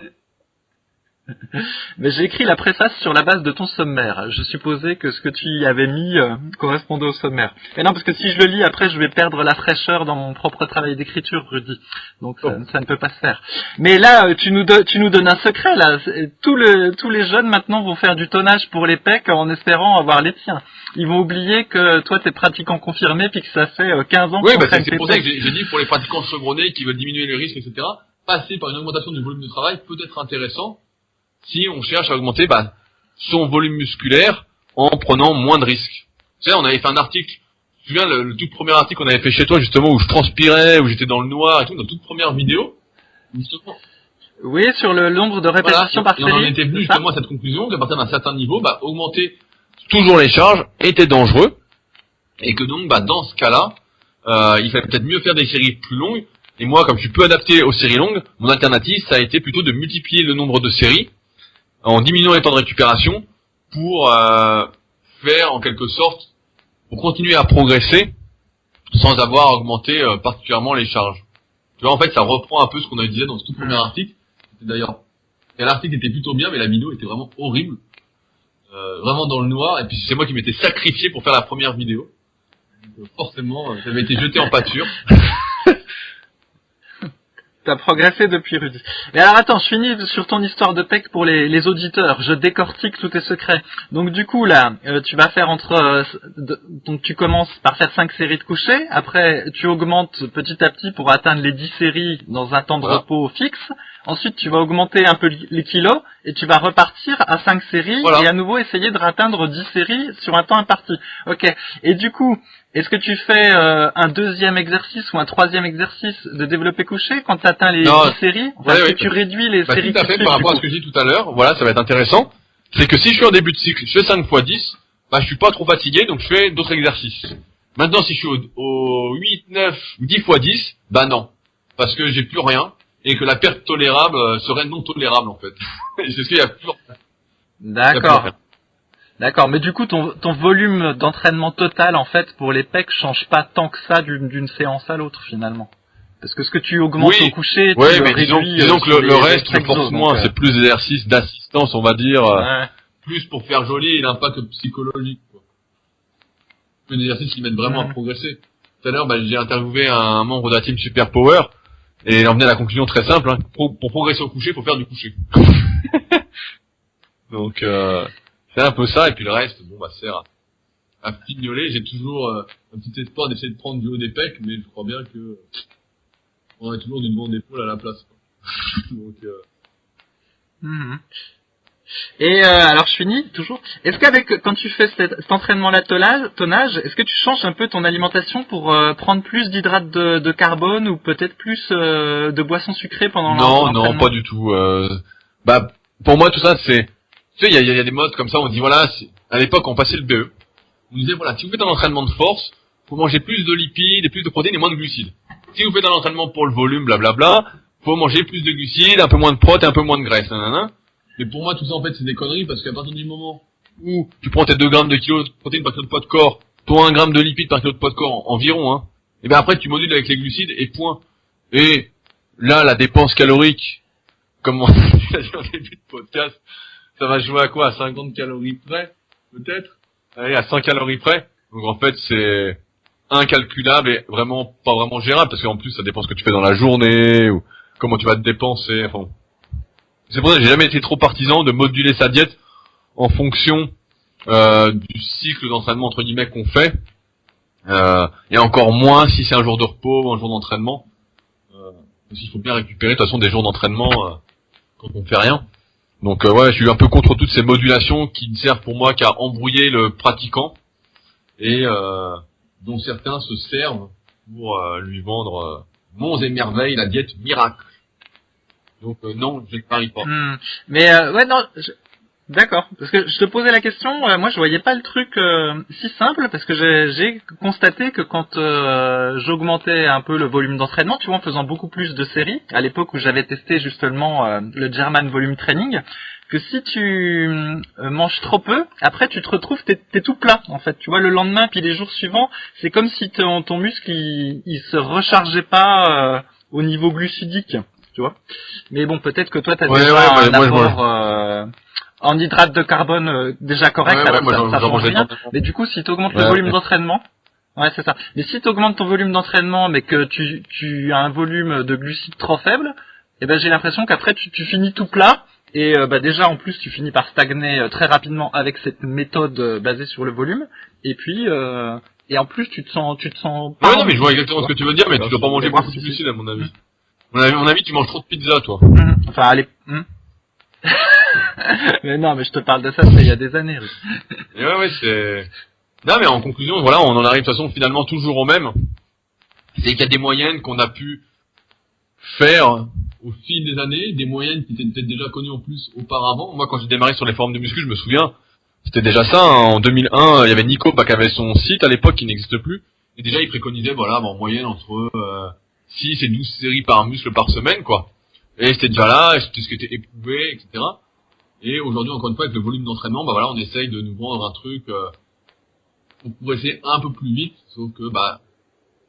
Mais j'ai écrit la préface sur la base de ton sommaire. Je supposais que ce que tu y avais mis correspondait au sommaire. Mais non, parce que si je le lis, après je vais perdre la fraîcheur dans mon propre travail d'écriture, Rudy. Donc ça ne peut pas se faire. Mais là, tu nous donnes un secret, là. Tous les jeunes maintenant vont faire du tonnage pour les pecs en espérant avoir les tiens. Ils vont oublier que toi t'es pratiquant confirmé puis que ça fait 15 ans que tu c'est pour ça que j'ai dit pour les pratiquants chevronnés qui veulent diminuer les risques, etc. Passer par une augmentation du volume de travail peut être intéressant si on cherche à augmenter son volume musculaire en prenant moins de risques. Tu sais, on avait fait un article, tu te souviens le tout premier article qu'on avait fait chez toi justement où je transpirais, où j'étais dans le noir et tout, notre toute première vidéo. Justement. Oui, sur le nombre de répétitions par série. Et on en était venu justement à cette conclusion qu'à partir d'un certain niveau, augmenter toujours les charges était dangereux et que donc dans ce cas-là, il fallait peut-être mieux faire des séries plus longues. Et moi, comme je suis peu adapté aux séries longues, mon alternative, ça a été plutôt de multiplier le nombre de séries en diminuant les temps de récupération pour faire en quelque sorte, pour continuer à progresser sans avoir augmenté particulièrement les charges. Tu vois, en fait, ça reprend un peu ce qu'on avait dit dans ce tout premier article. D'ailleurs, l'article était plutôt bien, mais la vidéo était vraiment horrible. Vraiment dans le noir, et puis c'est moi qui m'étais sacrifié pour faire la première vidéo. Donc, forcément, j'avais été jeté en pâture. T'as progressé depuis, Rudy. Mais alors attends, je finis sur ton histoire de pec pour les auditeurs. Je décortique tous tes secrets. Donc du coup là, tu vas faire donc tu commences par faire 5 séries de couchers. Après, tu augmentes petit à petit pour atteindre les 10 séries dans un temps de repos fixe. ensuite tu vas augmenter un peu les kilos, et tu vas repartir à 5 séries, Voilà. et à nouveau essayer de atteindre 10 séries sur un temps imparti. Ok. Et du coup, est-ce que tu fais un deuxième exercice ou un troisième exercice de développé couché quand tu atteins les Non. 10 séries? Enfin, Ouais, est-ce ouais. que tu réduis les Bah, séries tout à qui fait, suivent, par du rapport à coup? ce que je dis tout à l'heure, voilà, ça va être intéressant. C'est que si je suis en début de cycle, je fais 5 x 10, bah, je suis pas trop fatigué, donc je fais d'autres exercices. Maintenant, si je suis au 8, 9, 10 x 10, bah non. Parce que j'ai plus rien, et que la perte tolérable serait non tolérable, en fait. C'est ce qu'il y a plus, il y a plus D'accord. rien. D'accord, mais du coup, ton volume d'entraînement total, en fait, pour les pecs, change pas tant que ça d'une séance à l'autre, finalement. Parce que ce que tu augmentes Oui. au coucher, tu Ouais, le mais réduis disons que sur le les reste, je exos, force donc, moins, c'est plus d'exercices d'assistance, on va dire, ouais. plus pour faire joli et l'impact psychologique, quoi. Plus d'exercices qui m'aident vraiment à Mhm. progresser. Tout à l'heure, bah, j'ai interviewé un membre de la team Super Power, et il en venait à la conclusion très simple, hein. Pour progresser au coucher, faut faire du coucher. Donc, c'est un peu ça, et puis le reste, bon, bah, sert à pignoler. J'ai toujours un petit espoir d'essayer de prendre du haut des pecs, mais je crois bien que on a toujours du devant d'épaule à la place, quoi. Donc, Mhm. Et alors je finis toujours. Est-ce qu'avec quand tu fais cet entraînement-là tonnage, est-ce que tu changes un peu ton alimentation pour prendre plus d'hydrates de carbone ou peut-être plus de boissons sucrées pendant non, l'entraînement? pas du tout. Bah, pour moi, tout ça, c'est, tu sais, il y a des modes comme ça. On dit voilà, à l'époque, on passait le BE. On disait voilà, si vous faites un entraînement de force, faut manger plus de lipides et plus de protéines et moins de glucides. Si vous faites un entraînement pour le volume, blablabla, faut manger plus de glucides, un peu moins de protéines, un peu moins de graisse. Nanana. Mais pour moi, tout ça, en fait, c'est des conneries parce qu'à partir du moment où tu prends tes 2 grammes de kilos de protéines par kilo de poids de corps, pour 1 gramme de lipides par kilo de poids de corps environ, hein, et bien après, tu modules avec les glucides et point. Et là, la dépense calorique, comme on l'a dit en début de podcast, ça va jouer à quoi? À 50 calories près? Peut-être? Allez, à 100 calories près. Donc en fait, c'est incalculable et vraiment pas vraiment gérable parce qu'en plus, ça dépend ce que tu fais dans la journée ou comment tu vas te dépenser. Enfin, c'est pour ça que j'ai jamais été trop partisan de moduler sa diète en fonction du cycle d'entraînement entre guillemets qu'on fait. Et encore moins si c'est un jour de repos ou un jour d'entraînement. Parce qu'il faut bien récupérer de toute façon des jours d'entraînement quand on fait rien. Donc ouais, je suis un peu contre toutes ces modulations qui ne servent pour moi qu'à embrouiller le pratiquant et dont certains se servent pour lui vendre monts et merveilles, la diète miracle. Donc non, je ne parie pas. Mais ouais, non, d'accord. Parce que je te posais la question, moi je voyais pas le truc si simple, parce que j'ai constaté que quand j'augmentais un peu le volume d'entraînement, tu vois, en faisant beaucoup plus de séries, à l'époque où j'avais testé justement le German Volume Training, que si tu manges trop peu, après tu te retrouves, t'es tout plat en fait. Tu vois, le lendemain puis les jours suivants, c'est comme si ton muscle il se rechargeait pas au niveau glucidique, tu vois. Mais bon, peut-être que toi t'as déjà un apport en hydrate de carbone déjà correct, Ouais, alors moi, ça j'en change mangeais rien. tant. Mais du coup, si tu augmentes le volume d'entraînement, ouais, c'est ça. Mais si tu augmentes ton volume d'entraînement, mais que tu as un volume de glucides trop faible, eh ben j'ai l'impression qu'après tu finis tout plat. Et bah déjà en plus tu finis par stagner très rapidement avec cette méthode basée sur le volume. Et puis et en plus tu te sens pas. Ouais, non, mais je vois exactement ce que tu veux dire, mais tu dois pas manger beaucoup de glucides à mon avis. À mon avis, tu manges trop de pizza, toi. Enfin allez. Mais non, mais je te parle de ça, il y a des années. Et ouais, c'est... Non, mais en conclusion, voilà, on en arrive de toute façon finalement toujours au même. C'est qu'il y a des moyennes qu'on a pu faire au fil des années, des moyennes qui étaient peut-être déjà connues en plus auparavant. Moi, quand j'ai démarré sur les forums de muscu, je me souviens, c'était déjà ça, hein. En 2001, il y avait Nico qui avait son site à l'époque qui n'existe plus. Et déjà, il préconisait, voilà, en moyenne entre 6 et 12 séries par muscle par semaine, quoi. Et c'était déjà là, et c'était ce qui était éprouvé, etc. Et aujourd'hui, encore une fois, avec le volume d'entraînement, bah voilà, on essaye de nous vendre un truc on pourrait essayer un peu plus vite, sauf que bah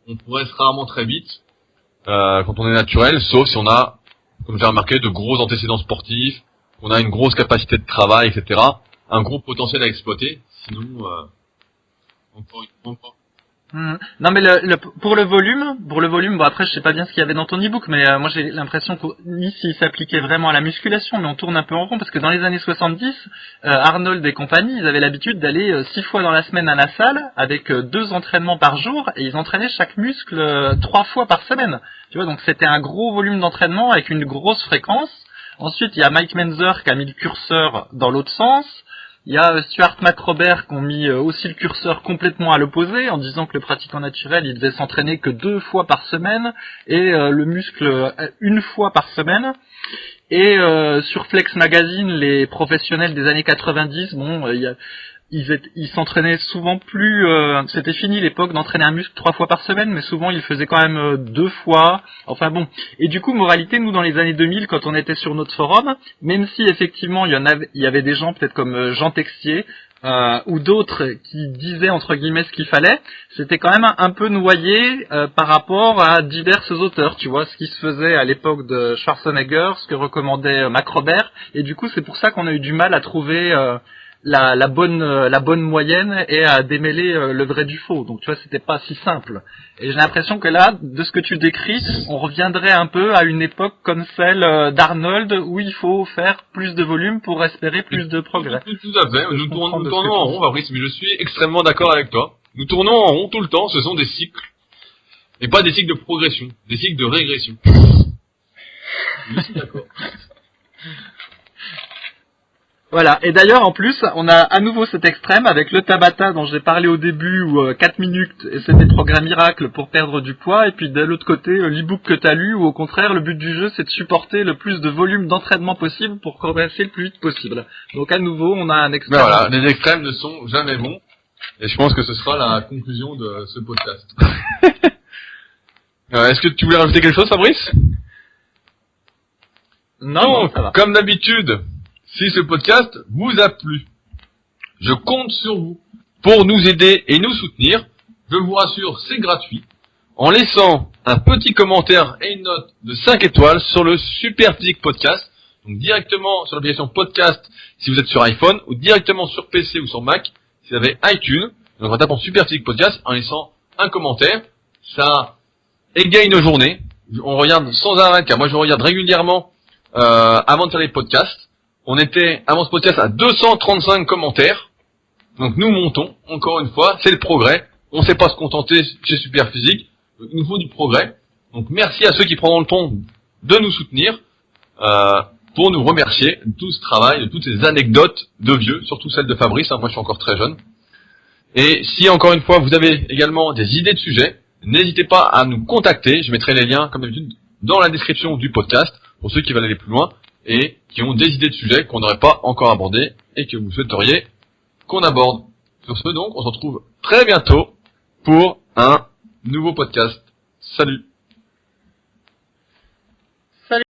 on progresse rarement très vite quand on est naturel, sauf si on a, comme j'ai remarqué, de gros antécédents sportifs, qu'on a une grosse capacité de travail, etc. Un gros potentiel à exploiter. Sinon, encore. Non mais pour le volume, bon après je sais pas bien ce qu'il y avait dans ton e-book, mais moi j'ai l'impression qu'ici il s'appliquait vraiment à la musculation, mais on tourne un peu en rond parce que dans les années 70, Arnold et compagnie, ils avaient l'habitude d'aller 6 fois dans la semaine à la salle avec 2 entraînements par jour et ils entraînaient chaque muscle 3 fois par semaine. Tu vois, donc c'était un gros volume d'entraînement avec une grosse fréquence. Ensuite il y a Mike Menzer qui a mis le curseur dans l'autre sens. Il y a Stuart McRobert qui ont mis aussi le curseur complètement à l'opposé en disant que le pratiquant naturel il devait s'entraîner que 2 fois par semaine et le muscle 1 fois par semaine. Et sur Flex Magazine, les professionnels des années 90, ils s'entraînaient souvent plus. C'était fini l'époque d'entraîner un muscle 3 fois par semaine, mais souvent ils le faisaient quand même 2 fois. Enfin bon. Et du coup, moralité, nous dans les années 2000, quand on était sur notre forum, même si effectivement il y avait des gens peut-être comme Jean Texier ou d'autres qui disaient entre guillemets ce qu'il fallait, c'était quand même un peu noyé par rapport à divers auteurs. Tu vois ce qui se faisait à l'époque de Schwarzenegger, ce que recommandait McRobert, et du coup c'est pour ça qu'on a eu du mal à trouver la bonne moyenne et à démêler le vrai du faux. Donc tu vois, c'était pas si simple. Et j'ai l'impression que là, de ce que tu décris, on reviendrait un peu à une époque comme celle d'Arnold où il faut faire plus de volume pour espérer plus de progrès. Tout à fait. Nous tournons en rond, Fabrice, mais je suis extrêmement d'accord avec toi. Nous tournons en rond tout le temps. Ce sont des cycles. Et pas des cycles de progression. Des cycles de régression. Je suis d'accord. Voilà, et d'ailleurs en plus, on a à nouveau cet extrême avec le Tabata dont j'ai parlé au début où 4 minutes et c'est des programmes miracles pour perdre du poids, et puis de l'autre côté l'e-book que tu as lu où au contraire le but du jeu c'est de supporter le plus de volume d'entraînement possible pour progresser le plus vite possible. Donc à nouveau on a un extrême. Ben voilà, les extrêmes ne sont jamais bons, et je pense que ce sera la conclusion de ce podcast. Est-ce que tu voulais rajouter quelque chose, Fabrice? Non, ça va. Comme d'habitude, si ce podcast vous a plu, je compte sur vous pour nous aider et nous soutenir. Je vous rassure, c'est gratuit. En laissant un petit commentaire et une note de 5 étoiles sur le Super Physique Podcast. Donc directement sur l'application podcast si vous êtes sur iPhone ou directement sur PC ou sur Mac si vous avez iTunes. Donc en tapant Super Physique Podcast, en laissant un commentaire, ça égaye nos journées. On regarde sans arrêt, car moi je regarde régulièrement avant de faire les podcasts. On était, avant ce podcast, à 235 commentaires. Donc nous montons, encore une fois, c'est le progrès. On ne sait pas se contenter chez Superphysique. Il nous faut du progrès. Donc merci à ceux qui prendront le temps de nous soutenir, pour nous remercier de tout ce travail, de toutes ces anecdotes de vieux, surtout celles de Fabrice, moi je suis encore très jeune. Et si encore une fois vous avez également des idées de sujets, n'hésitez pas à nous contacter. Je mettrai les liens, comme d'habitude, dans la description du podcast, pour ceux qui veulent aller plus loin et qui ont des idées de sujets qu'on n'aurait pas encore abordés et que vous souhaiteriez qu'on aborde. Sur ce donc, on se retrouve très bientôt pour un nouveau podcast. Salut!